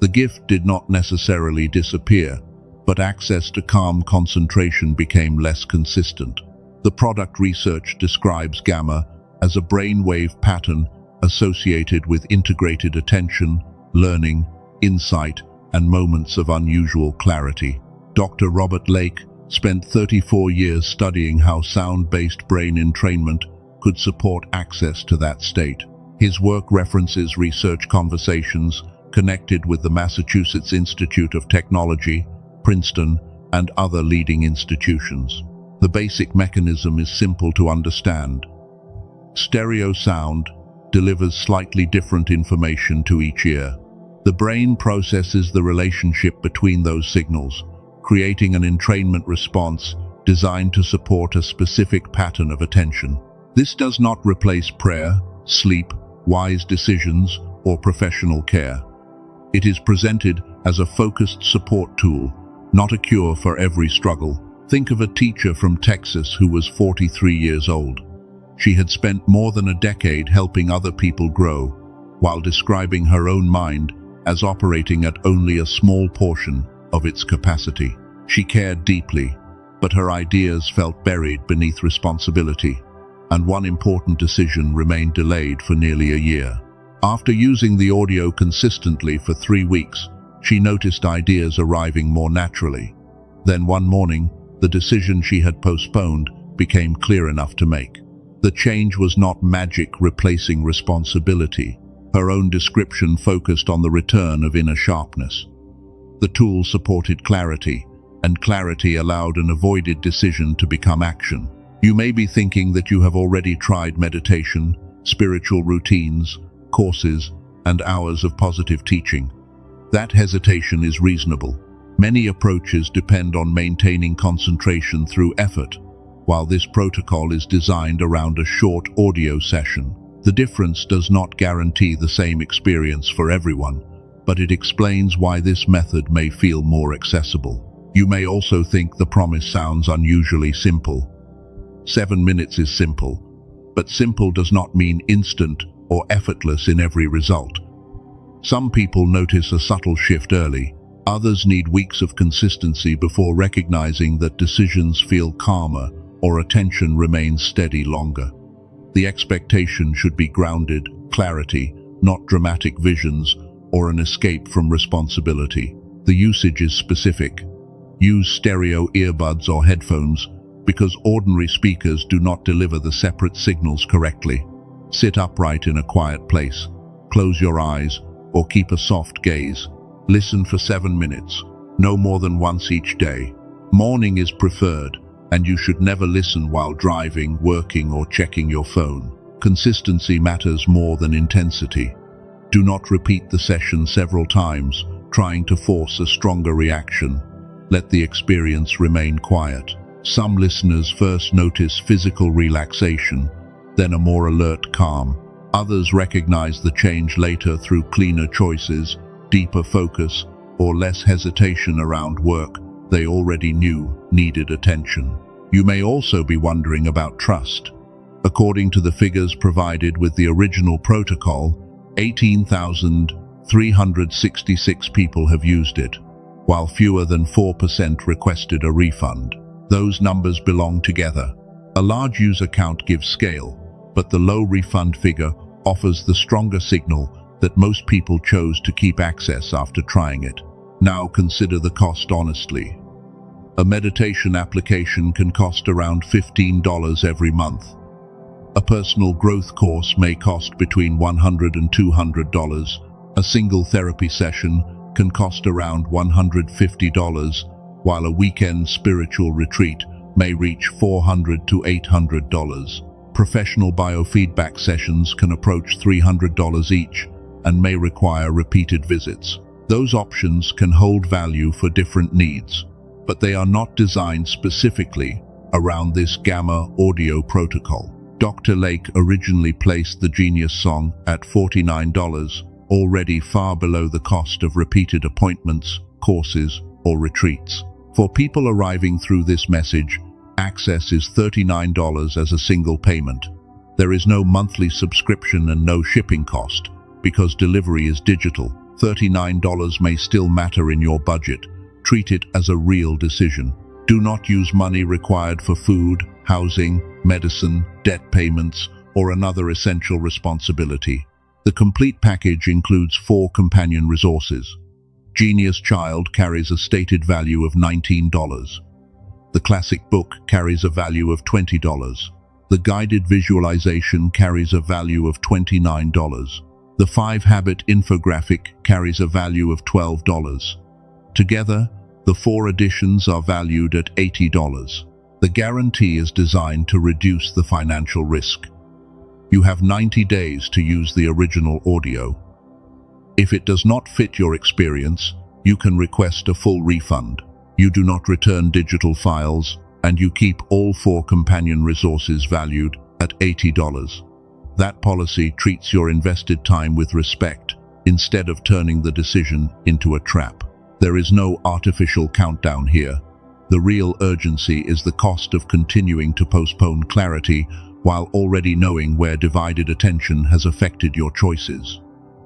The gift did not necessarily disappear, but access to calm concentration became less consistent. The product research describes gamma as a brainwave pattern associated with integrated attention, learning, insight, and moments of unusual clarity. Dr. Robert Lake spent 34 years studying how sound-based brain entrainment could support access to that state. His work references research conversations connected with the Massachusetts Institute of Technology, Princeton, and other leading institutions. The basic mechanism is simple to understand. Stereo sound delivers slightly different information to each ear. The brain processes the relationship between those signals, creating an entrainment response designed to support a specific pattern of attention. This does not replace prayer, sleep, wise decisions, or professional care. It is presented as a focused support tool, not a cure for every struggle. Think of a teacher from Texas who was 43 years old. She had spent more than a decade helping other people grow, while describing her own mind as operating at only a small portion of its capacity. She cared deeply, but her ideas felt buried beneath responsibility, and one important decision remained delayed for nearly a year. After using the audio consistently for 3 weeks, she noticed ideas arriving more naturally. Then one morning, the decision she had postponed became clear enough to make. The change was not magic replacing responsibility. Her own description focused on the return of inner sharpness. The tool supported clarity, and clarity allowed an avoided decision to become action. You may be thinking that you have already tried meditation, spiritual routines, courses, and hours of positive teaching. That hesitation is reasonable. Many approaches depend on maintaining concentration through effort, while this protocol is designed around a short audio session. The difference does not guarantee the same experience for everyone, but it explains why this method may feel more accessible. You may also think the promise sounds unusually simple. 7 minutes is simple, but simple does not mean instant or effortless in every result. Some people notice a subtle shift early. Others need weeks of consistency before recognizing that decisions feel calmer or attention remains steady longer. The expectation should be grounded clarity, not dramatic visions or an escape from responsibility. The usage is specific. Use stereo earbuds or headphones because ordinary speakers do not deliver the separate signals correctly. Sit upright in a quiet place. Close your eyes or keep a soft gaze. Listen for 7 minutes, no more than once each day. Morning is preferred, and you should never listen while driving, working, or checking your phone. Consistency matters more than intensity. Do not repeat the session several times, trying to force a stronger reaction. Let the experience remain quiet. Some listeners first notice physical relaxation, then a more alert calm. Others recognize the change later through cleaner choices, deeper focus, or less hesitation around work they already knew needed attention. You may also be wondering about trust. According to the figures provided with the original protocol, 18,366 people have used it, while fewer than 4% requested a refund. Those numbers belong together. A large user count gives scale, but the low refund figure offers the stronger signal that most people chose to keep access after trying it. Now consider the cost honestly. A meditation application can cost around $15 every month. A personal growth course may cost between $100 and $200. A single therapy session can cost around $150, while a weekend spiritual retreat may reach $400 to $800. Professional biofeedback sessions can approach $300 each and may require repeated visits. Those options can hold value for different needs, but they are not designed specifically around this gamma audio protocol. Dr. Lake originally placed the Genius Song at $49, already far below the cost of repeated appointments, courses, or retreats. For people arriving through this message, access is $39 as a single payment. There is no monthly subscription and no shipping cost. Because delivery is digital, $39 may still matter in your budget. Treat it as a real decision. Do not use money required for food, housing, medicine, debt payments, or another essential responsibility. The complete package includes 4 companion resources. Genius Child carries a stated value of $19. The classic book carries a value of $20. The guided visualization carries a value of $29. The 5-habit infographic carries a value of $12. Together, the 4 editions are valued at $80. The guarantee is designed to reduce the financial risk. You have 90 days to use the original audio. If it does not fit your experience, you can request a full refund. You do not return digital files, and you keep all 4 companion resources valued at $80. That policy treats your invested time with respect, instead of turning the decision into a trap. There is no artificial countdown here. The real urgency is the cost of continuing to postpone clarity while already knowing where divided attention has affected your choices.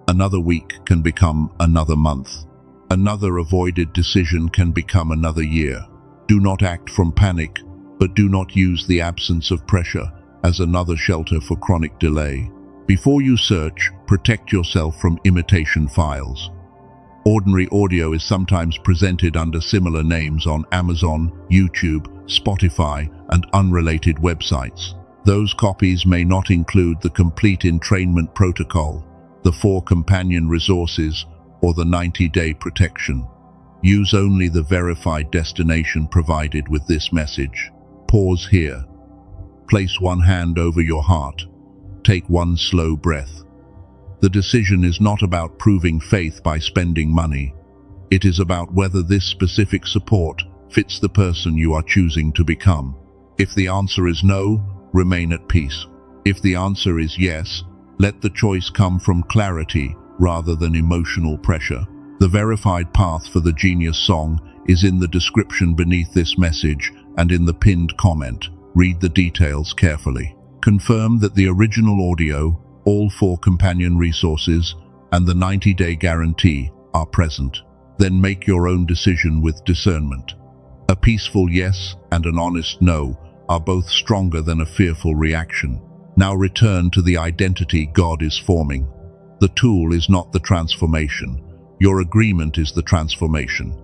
Another week can become another month. Another avoided decision can become another year. Do not act from panic, but do not use the absence of pressure as another shelter for chronic delay. Before you search, protect yourself from imitation files. Ordinary audio is sometimes presented under similar names on Amazon, YouTube, Spotify, and unrelated websites. Those copies may not include the complete entrainment protocol, the 4 companion resources, or the 90-day protection. Use only the verified destination provided with this message. Pause here. Place one hand over your heart. Take one slow breath. The decision is not about proving faith by spending money. It is about whether this specific support fits the person you are choosing to become. If the answer is no, remain at peace. If the answer is yes, let the choice come from clarity rather than emotional pressure. The verified path for the Genius Song is in the description beneath this message and in the pinned comment. Read the details carefully. Confirm that the original audio, all 4 companion resources, and the 90-day guarantee are present. Then make your own decision with discernment. A peaceful yes and an honest no are both stronger than a fearful reaction. Now return to the identity God is forming. The tool is not the transformation. Your agreement is the transformation.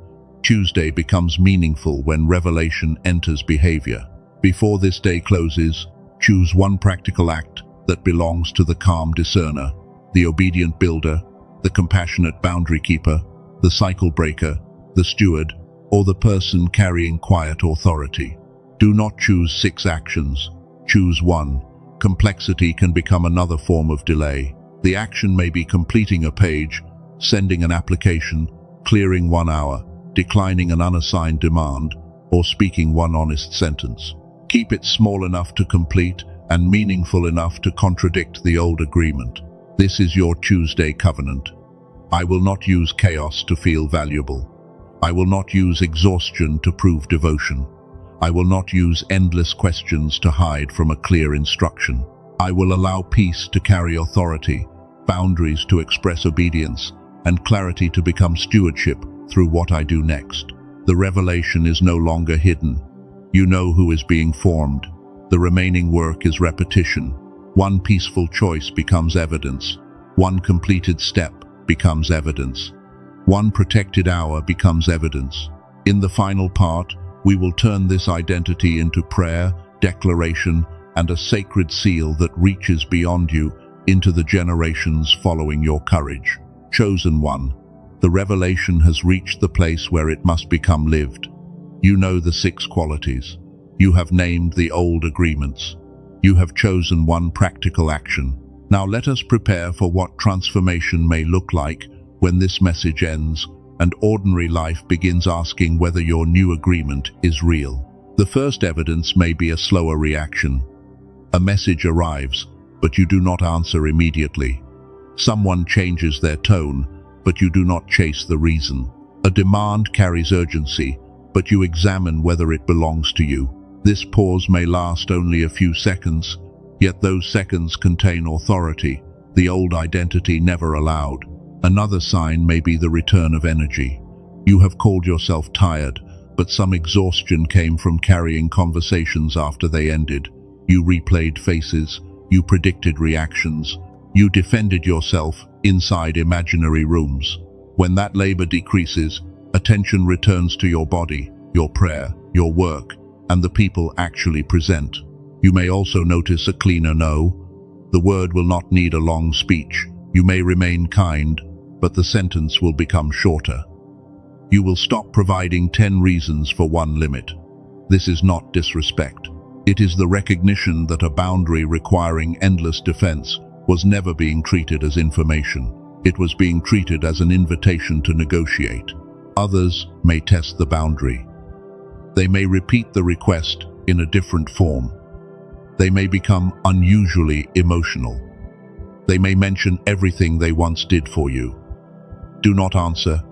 Tuesday becomes meaningful when revelation enters behavior. Before this day closes, choose one practical act that belongs to the calm discerner, the obedient builder, the compassionate boundary keeper, the cycle breaker, the steward, or the person carrying quiet authority. Do not choose 6 actions. Choose one. Complexity can become another form of delay. The action may be completing a page, sending an application, clearing 1 hour, declining an unassigned demand, or speaking one honest sentence. Keep it small enough to complete and meaningful enough to contradict the old agreement. This is your Tuesday covenant. I will not use chaos to feel valuable. I will not use exhaustion to prove devotion. I will not use endless questions to hide from a clear instruction. I will allow peace to carry authority, boundaries to express obedience, and clarity to become stewardship through what I do next. The revelation is no longer hidden. You know who is being formed. The remaining work is repetition. One peaceful choice becomes evidence. One completed step becomes evidence. One protected hour becomes evidence. In the final part, we will turn this identity into prayer, declaration, and a sacred seal that reaches beyond you into the generations following your courage. Chosen one, the revelation has reached the place where it must become lived. You know the 6 qualities. You have named the old agreements. You have chosen one practical action. Now let us prepare for what transformation may look like when this message ends and ordinary life begins asking whether your new agreement is real. The first evidence may be a slower reaction. A message arrives, but you do not answer immediately. Someone changes their tone, but you do not chase the reason. A demand carries urgency, but you examine whether it belongs to you. This pause may last only a few seconds, yet those seconds contain authority, the old identity never allowed. Another sign may be the return of energy. You have called yourself tired, but some exhaustion came from carrying conversations after they ended. You replayed faces, you predicted reactions, you defended yourself inside imaginary rooms. When that labor decreases, attention returns to your body, your prayer, your work, and the people actually present. You may also notice a cleaner no. The word will not need a long speech. You may remain kind, but the sentence will become shorter. You will stop providing 10 reasons for one limit. This is not disrespect. It is the recognition that a boundary requiring endless defense was never being treated as information. It was being treated as an invitation to negotiate. Others may test the boundary. They may repeat the request in a different form. They may become unusually emotional. They may mention everything they once did for you. Do not answer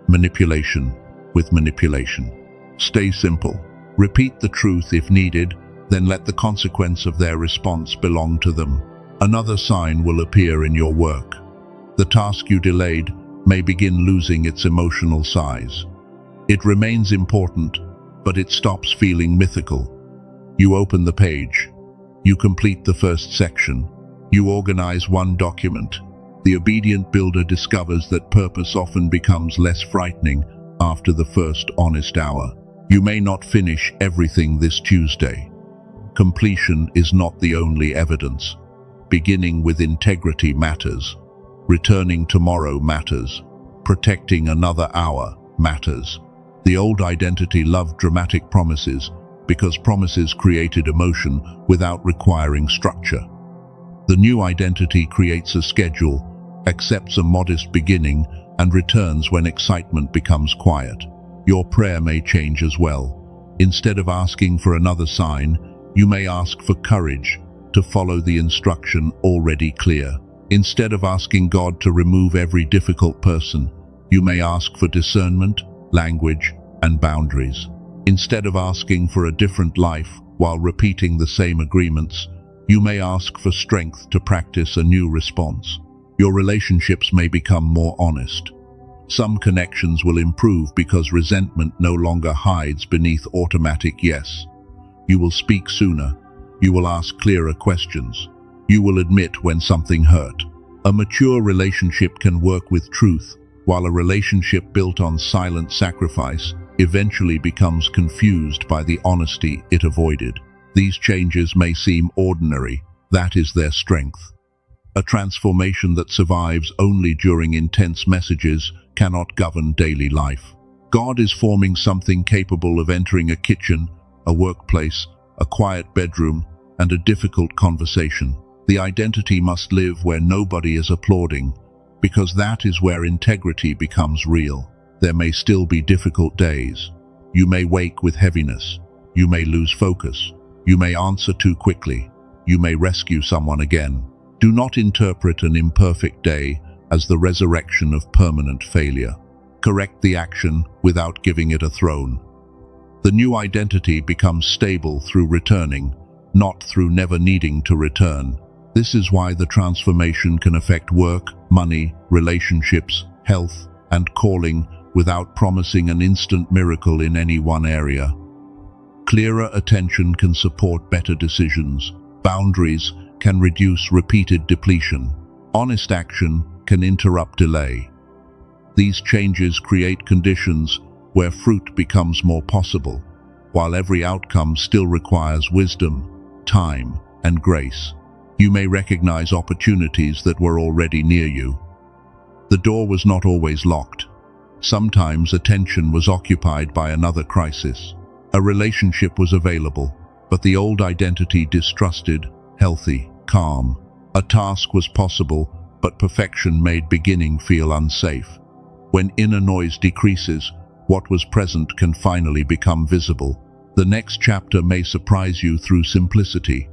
manipulation with manipulation. Stay simple. Repeat the truth if needed, then let the consequence of their response belong to them. Another sign will appear in your work. The task you delayed may begin losing its emotional size. It remains important, but it stops feeling mythical. You open the page. You complete the first section. You organize one document. The obedient builder discovers that purpose often becomes less frightening after the first honest hour. You may not finish everything this Tuesday. Completion is not the only evidence. Beginning with integrity matters. Returning tomorrow matters. Protecting another hour matters. The old identity loved dramatic promises because promises created emotion without requiring structure. The new identity creates a schedule, accepts a modest beginning, and returns when excitement becomes quiet. Your prayer may change as well. Instead of asking for another sign, you may ask for courage to follow the instruction already clear. Instead of asking God to remove every difficult person, you may ask for discernment, language, and boundaries. Instead of asking for a different life while repeating the same agreements, you may ask for strength to practice a new response. Your relationships may become more honest. Some connections will improve because resentment no longer hides beneath automatic yes. You will speak sooner. You will ask clearer questions. You will admit when something hurt. A mature relationship can work with truth, while a relationship built on silent sacrifice eventually becomes confused by the honesty it avoided. These changes may seem ordinary. That is their strength. A transformation that survives only during intense messages cannot govern daily life. God is forming something capable of entering a kitchen, a workplace, a quiet bedroom, and a difficult conversation. The identity must live where nobody is applauding, because that is where integrity becomes real. There may still be difficult days. You may wake with heaviness. You may lose focus. You may answer too quickly. You may rescue someone again. Do not interpret an imperfect day as the resurrection of permanent failure. Correct the action without giving it a throne. The new identity becomes stable through returning, not through never needing to return. This is why the transformation can affect work, money, relationships, health, and calling without promising an instant miracle in any one area. Clearer attention can support better decisions. Boundaries can reduce repeated depletion. Honest action can interrupt delay. These changes create conditions where fruit becomes more possible, while every outcome still requires wisdom, time, and grace. You may recognize opportunities that were already near you. The door was not always locked. Sometimes attention was occupied by another crisis. A relationship was available, but the old identity distrusted, healthy, calm. A task was possible, but perfection made beginning feel unsafe. When inner noise decreases, what was present can finally become visible. The next chapter may surprise you through simplicity.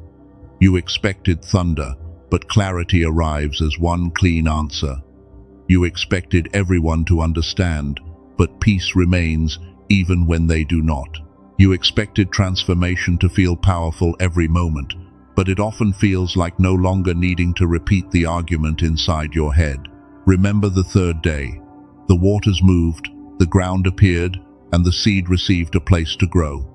You expected thunder, but clarity arrives as one clean answer. You expected everyone to understand, but peace remains even when they do not. You expected transformation to feel powerful every moment, but it often feels like no longer needing to repeat the argument inside your head. Remember the third day. The waters moved, the ground appeared, and the seed received a place to grow.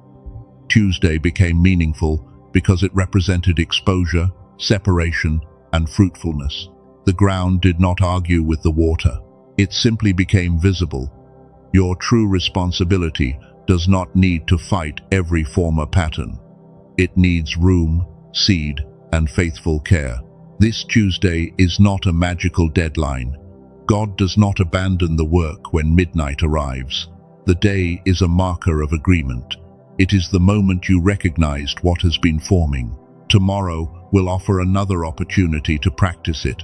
Tuesday became meaningful because it represented exposure, separation, and fruitfulness. The ground did not argue with the water. It simply became visible. Your true responsibility does not need to fight every former pattern. It needs room, seed, and faithful care. This Tuesday is not a magical deadline. God does not abandon the work when midnight arrives. The day is a marker of agreement. It is the moment you recognized what has been forming. Tomorrow will offer another opportunity to practice it.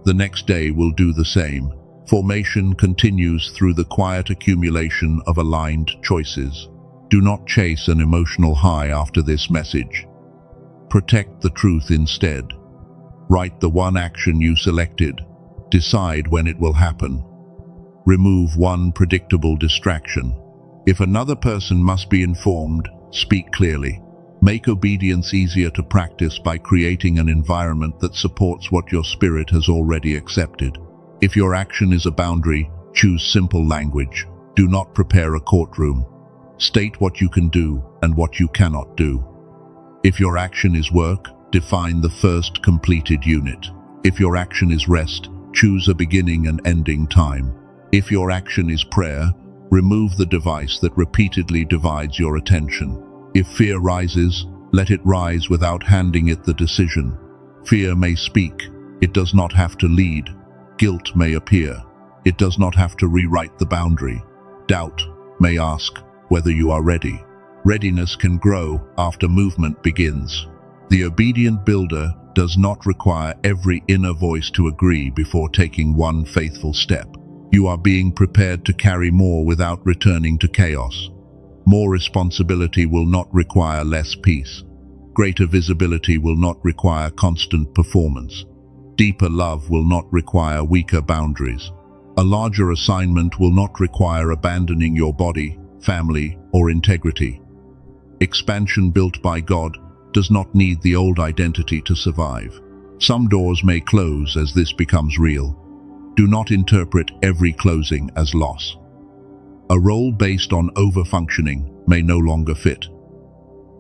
The next day will do the same. Formation continues through the quiet accumulation of aligned choices. Do not chase an emotional high after this message. Protect the truth instead. Write the one action you selected. Decide when it will happen. Remove one predictable distraction. If another person must be informed, speak clearly. Make obedience easier to practice by creating an environment that supports what your spirit has already accepted. If your action is a boundary, choose simple language. Do not prepare a courtroom. State what you can do and what you cannot do. If your action is work, define the first completed unit. If your action is rest, choose a beginning and ending time. If your action is prayer, remove the device that repeatedly divides your attention. If fear rises, let it rise without handing it the decision. Fear may speak. It does not have to lead. Guilt may appear. It does not have to rewrite the boundary. Doubt may ask whether you are ready. Readiness can grow after movement begins. The obedient builder does not require every inner voice to agree before taking one faithful step. You are being prepared to carry more without returning to chaos. More responsibility will not require less peace. Greater visibility will not require constant performance. Deeper love will not require weaker boundaries. A larger assignment will not require abandoning your body, family, or integrity. Expansion built by God does not need the old identity to survive. Some doors may close as this becomes real. Do not interpret every closing as loss. A role based on over-functioning may no longer fit.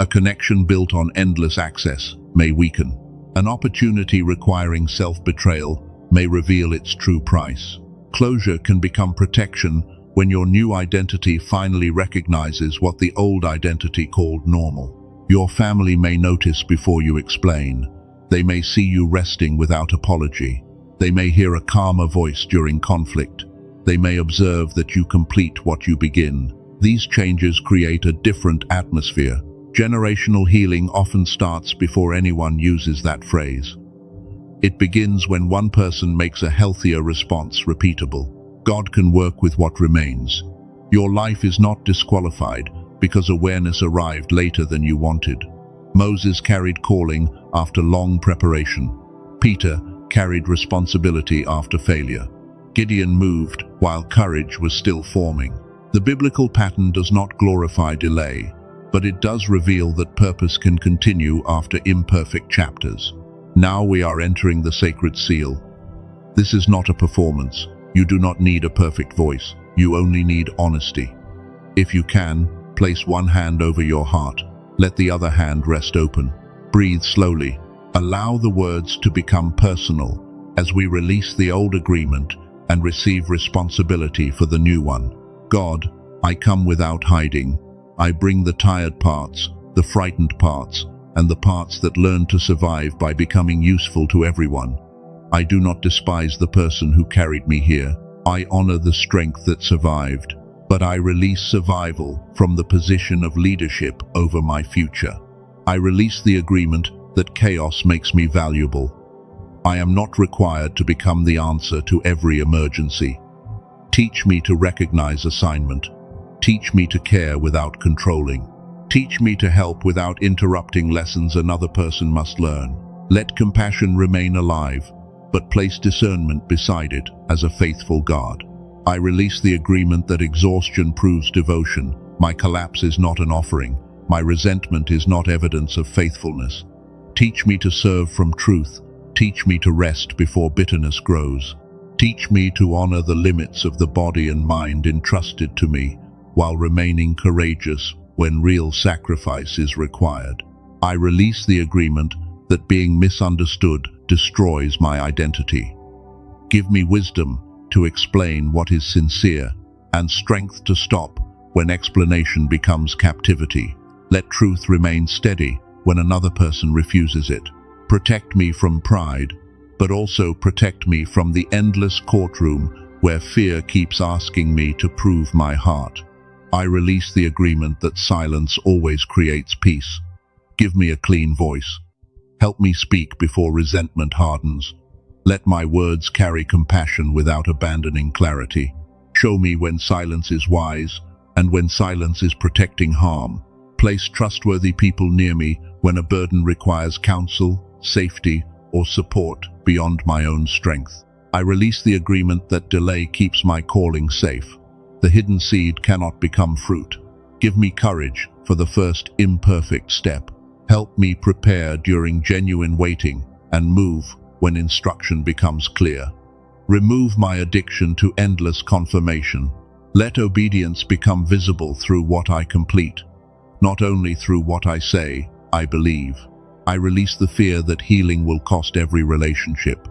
A connection built on endless access may weaken. An opportunity requiring self-betrayal may reveal its true price. Closure can become protection when your new identity finally recognizes what the old identity called normal. Your family may notice before you explain. They may see you resting without apology. They may hear a calmer voice during conflict. They may observe that you complete what you begin. These changes create a different atmosphere. Generational healing often starts before anyone uses that phrase. It begins when one person makes a healthier response repeatable. God can work with what remains. Your life is not disqualified because awareness arrived later than you wanted. Moses carried calling after long preparation. Peter carried responsibility after failure. Gideon moved while courage was still forming. The biblical pattern does not glorify delay, but it does reveal that purpose can continue after imperfect chapters. Now we are entering the sacred seal. This is not a performance. You do not need a perfect voice. You only need honesty. If you can, place one hand over your heart. Let the other hand rest open. Breathe slowly. Allow the words to become personal as we release the old agreement and receive responsibility for the new one. God, I come without hiding. I bring the tired parts, the frightened parts, and the parts that learn to survive by becoming useful to everyone. I do not despise the person who carried me here. I honor the strength that survived, but I release survival from the position of leadership over my future. I release the agreement that chaos makes me valuable. I am not required to become the answer to every emergency. Teach me to recognize assignment. Teach me to care without controlling. Teach me to help without interrupting lessons another person must learn. Let compassion remain alive, but place discernment beside it as a faithful guard. I release the agreement that exhaustion proves devotion. My collapse is not an offering. My resentment is not evidence of faithfulness. Teach me to serve from truth. Teach me to rest before bitterness grows. Teach me to honor the limits of the body and mind entrusted to me, while remaining courageous when real sacrifice is required. I release the agreement that being misunderstood destroys my identity. Give me wisdom to explain what is sincere, and strength to stop when explanation becomes captivity. Let truth remain steady when another person refuses it. Protect me from pride, but also protect me from the endless courtroom where fear keeps asking me to prove my heart. I release the agreement that silence always creates peace. Give me a clean voice. Help me speak before resentment hardens. Let my words carry compassion without abandoning clarity. Show me when silence is wise and when silence is protecting harm. Place trustworthy people near me when a burden requires counsel, safety, or support beyond my own strength. I release the agreement that delay keeps my calling safe. The hidden seed cannot become fruit. Give me courage for the first imperfect step. Help me prepare during genuine waiting and move when instruction becomes clear. Remove my addiction to endless confirmation. Let obedience become visible through what I complete, not only through what I say, I believe. I release the fear that healing will cost every relationship.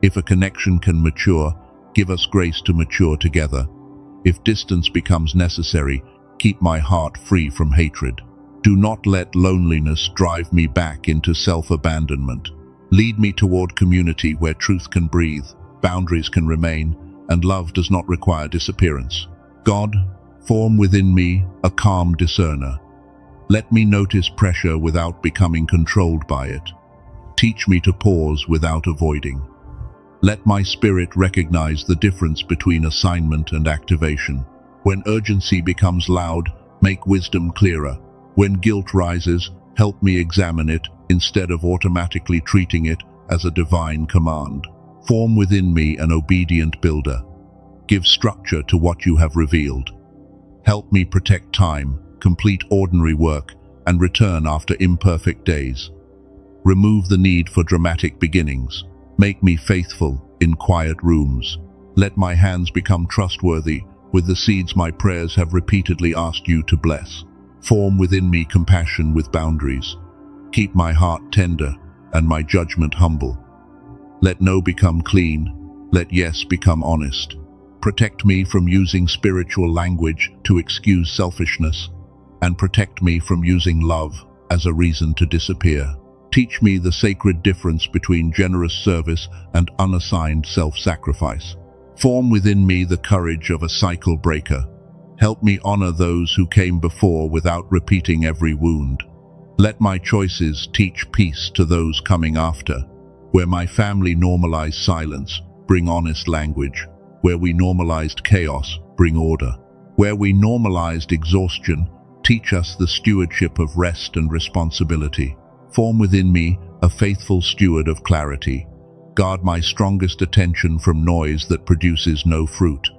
If a connection can mature, give us grace to mature together. If distance becomes necessary, keep my heart free from hatred. Do not let loneliness drive me back into self-abandonment. Lead me toward community where truth can breathe, boundaries can remain, and love does not require disappearance. God, form within me a calm discerner. Let me notice pressure without becoming controlled by it. Teach me to pause without avoiding. Let my spirit recognize the difference between assignment and activation. When urgency becomes loud, make wisdom clearer. When guilt rises, help me examine it instead of automatically treating it as a divine command. Form within me an obedient builder. Give structure to what you have revealed. Help me protect time, complete ordinary work, and return after imperfect days. Remove the need for dramatic beginnings. Make me faithful in quiet rooms. Let my hands become trustworthy with the seeds my prayers have repeatedly asked you to bless. Form within me compassion with boundaries. Keep my heart tender and my judgment humble. Let no become clean. Let yes become honest. Protect me from using spiritual language to excuse selfishness, and protect me from using love as a reason to disappear. Teach me the sacred difference between generous service and unassigned self-sacrifice. Form within me the courage of a cycle breaker. Help me honor those who came before without repeating every wound. Let my choices teach peace to those coming after. Where my family normalized silence, bring honest language. Where we normalized chaos, bring order. Where we normalized exhaustion, teach us the stewardship of rest and responsibility. Form within me a faithful steward of clarity. Guard my strongest attention from noise that produces no fruit.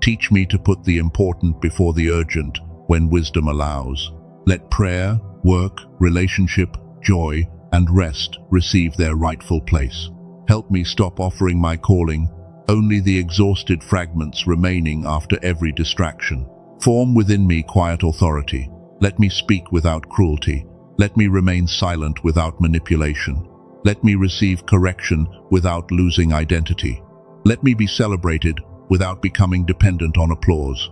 Teach me to put the important before the urgent when wisdom allows. Let prayer, work, relationship, joy, and rest receive their rightful place. Help me stop offering my calling, only the exhausted fragments remaining after every distraction. Form within me quiet authority. Let me speak without cruelty. Let me remain silent without manipulation. Let me receive correction without losing identity. Let me be celebrated without becoming dependent on applause.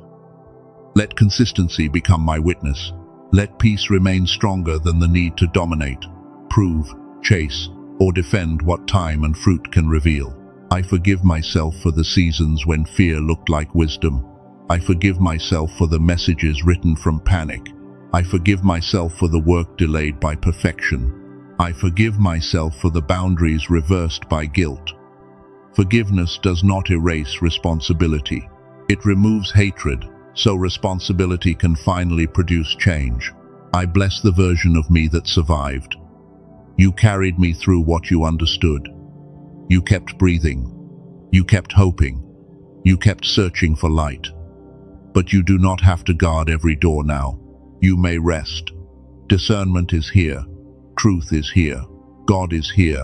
Let consistency become my witness. Let peace remain stronger than the need to dominate, prove, chase, or defend what time and fruit can reveal. I forgive myself for the seasons when fear looked like wisdom. I forgive myself for the messages written from panic. I forgive myself for the work delayed by perfection. I forgive myself for the boundaries reversed by guilt. Forgiveness does not erase responsibility. It removes hatred, so responsibility can finally produce change. I bless the version of me that survived. You carried me through what you understood. You kept breathing. You kept hoping. You kept searching for light. But you do not have to guard every door now. You may rest. Discernment is here. Truth is here. God is here.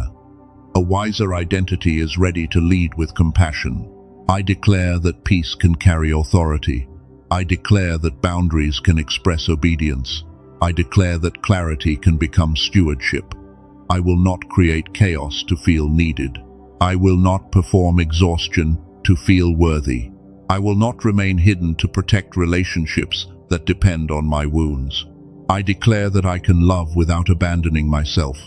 A wiser identity is ready to lead with compassion. I declare that peace can carry authority. I declare that boundaries can express obedience. I declare that clarity can become stewardship. I will not create chaos to feel needed. I will not perform exhaustion to feel worthy. I will not remain hidden to protect relationships that depend on my wounds. I declare that I can love without abandoning myself.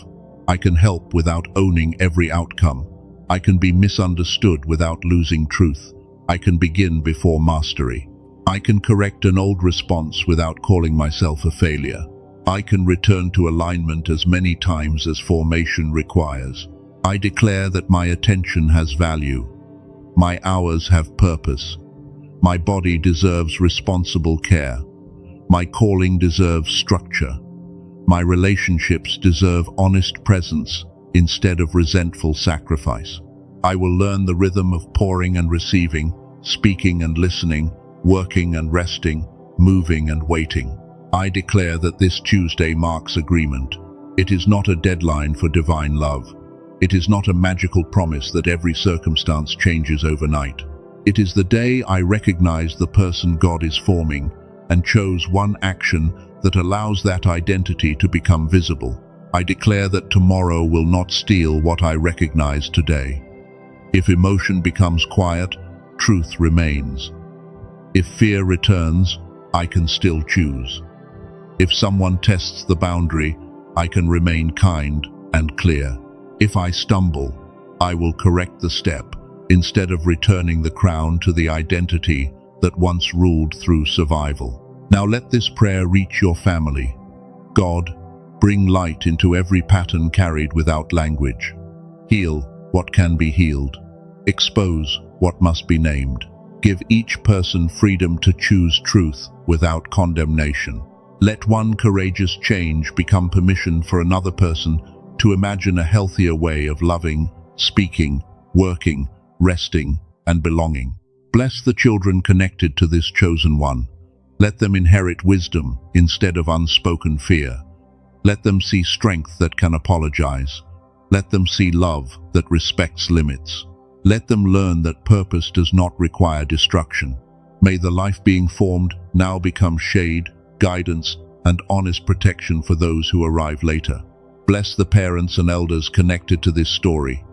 I can help without owning every outcome. I can be misunderstood without losing truth. I can begin before mastery. I can correct an old response without calling myself a failure. I can return to alignment as many times as formation requires. I declare that my attention has value. My hours have purpose. My body deserves responsible care. My calling deserves structure. My relationships deserve honest presence instead of resentful sacrifice. I will learn the rhythm of pouring and receiving, speaking and listening, working and resting, moving and waiting. I declare that this Tuesday marks agreement. It is not a deadline for divine love. It is not a magical promise that every circumstance changes overnight. It is the day I recognize the person God is forming and chose one action that allows that identity to become visible. I declare that tomorrow will not steal what I recognize today. If emotion becomes quiet, truth remains. If fear returns, I can still choose. If someone tests the boundary, I can remain kind and clear. If I stumble, I will correct the step, instead of returning the crown to the identity that once ruled through survival. Now let this prayer reach your family. God, bring light into every pattern carried without language. Heal what can be healed. Expose what must be named. Give each person freedom to choose truth without condemnation. Let one courageous change become permission for another person to imagine a healthier way of loving, speaking, working, resting, and belonging. Bless the children connected to this chosen one. Let them inherit wisdom instead of unspoken fear. Let them see strength that can apologize. Let them see love that respects limits. Let them learn that purpose does not require destruction. May the life being formed now become shade, guidance, and honest protection for those who arrive later. Bless the parents and elders connected to this story.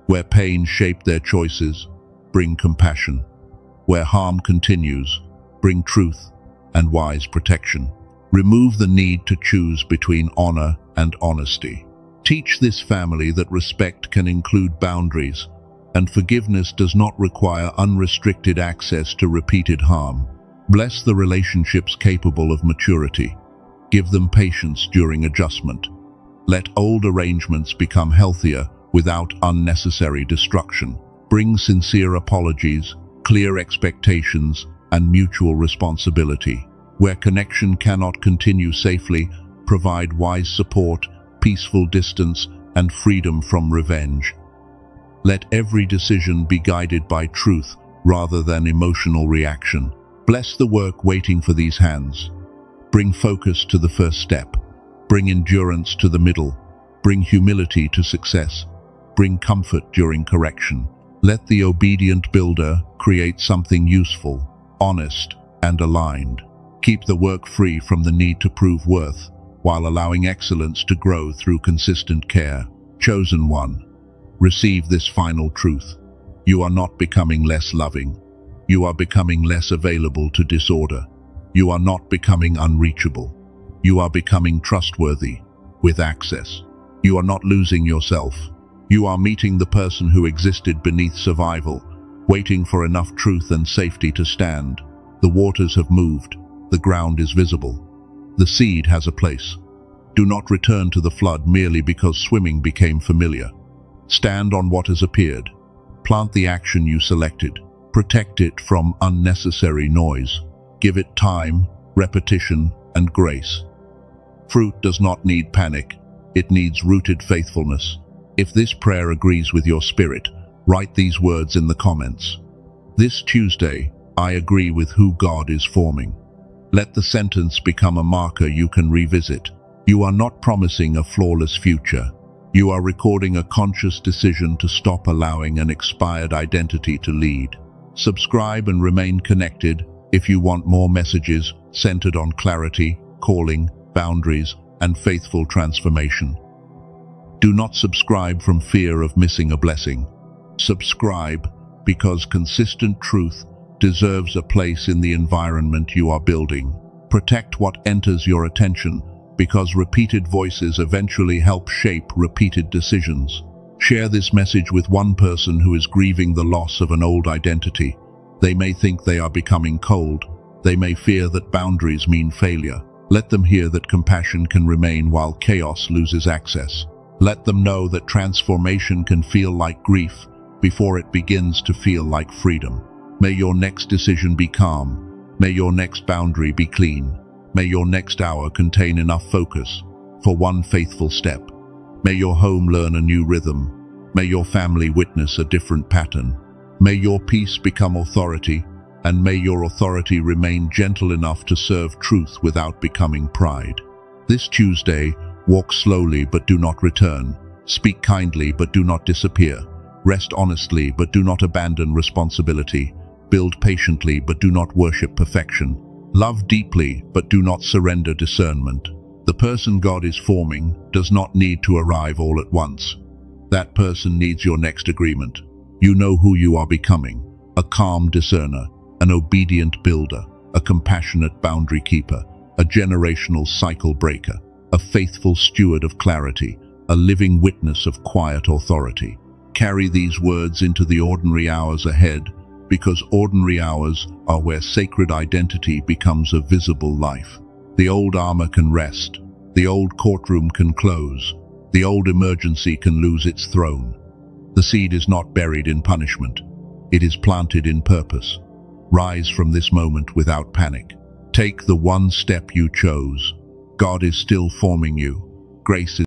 Where pain shaped their choices, bring compassion. Where harm continues, bring truth and wise protection. Remove the need to choose between honor and honesty. Teach this family that respect can include boundaries, and forgiveness does not require unrestricted access to repeated harm. Bless the relationships capable of maturity. Give them patience during adjustment. Let old arrangements become healthier without unnecessary destruction. Bring sincere apologies, clear expectations, and mutual responsibility. Where connection cannot continue safely, provide wise support, peaceful distance, and freedom from revenge. Let every decision be guided by truth rather than emotional reaction. Bless the work waiting for these hands. Bring focus to the first step. Bring endurance to the middle. Bring humility to success. Bring comfort during correction. Let the obedient builder create something useful, honest, and aligned. Keep the work free from the need to prove worth, while allowing excellence to grow through consistent care. Chosen one, receive this final truth. You are not becoming less loving. You are becoming less available to disorder. You are not becoming unreachable. You are becoming trustworthy, with access. You are not losing yourself. You are meeting the person who existed beneath survival, waiting for enough truth and safety to stand. The waters have moved. The ground is visible. The seed has a place. Do not return to the flood merely because swimming became familiar. Stand on what has appeared. Plant the action you selected. Protect it from unnecessary noise. Give it time, repetition, and grace. Fruit does not need panic. It needs rooted faithfulness. If this prayer agrees with your spirit, write these words in the comments. This Tuesday, I agree with who God is forming. Let the sentence become a marker you can revisit. You are not promising a flawless future. You are recording a conscious decision to stop allowing an expired identity to lead. Subscribe and remain connected if you want more messages centered on clarity, calling, boundaries, and faithful transformation. Do not subscribe from fear of missing a blessing. Subscribe because consistent truth deserves a place in the environment you are building. Protect what enters your attention because repeated voices eventually help shape repeated decisions. Share this message with one person who is grieving the loss of an old identity. They may think they are becoming cold. They may fear that boundaries mean failure. Let them hear that compassion can remain while chaos loses access. Let them know that transformation can feel like grief before it begins to feel like freedom. May your next decision be calm. May your next boundary be clean. May your next hour contain enough focus for one faithful step. May your home learn a new rhythm. May your family witness a different pattern. May your peace become authority, and may your authority remain gentle enough to serve truth without becoming pride. This Tuesday, walk slowly but do not return. Speak kindly but do not disappear. Rest honestly but do not abandon responsibility. Build patiently but do not worship perfection. Love deeply but do not surrender discernment. The person God is forming does not need to arrive all at once. That person needs your next agreement. You know who you are becoming: a calm discerner, an obedient builder, a compassionate boundary keeper, a generational cycle breaker, a faithful steward of clarity, a living witness of quiet authority. Carry these words into the ordinary hours ahead, because ordinary hours are where sacred identity becomes a visible life. The old armor can rest, the old courtroom can close, the old emergency can lose its throne. The seed is not buried in punishment, it is planted in purpose. Rise from this moment without panic. Take the one step you chose. God is still forming you. Grace is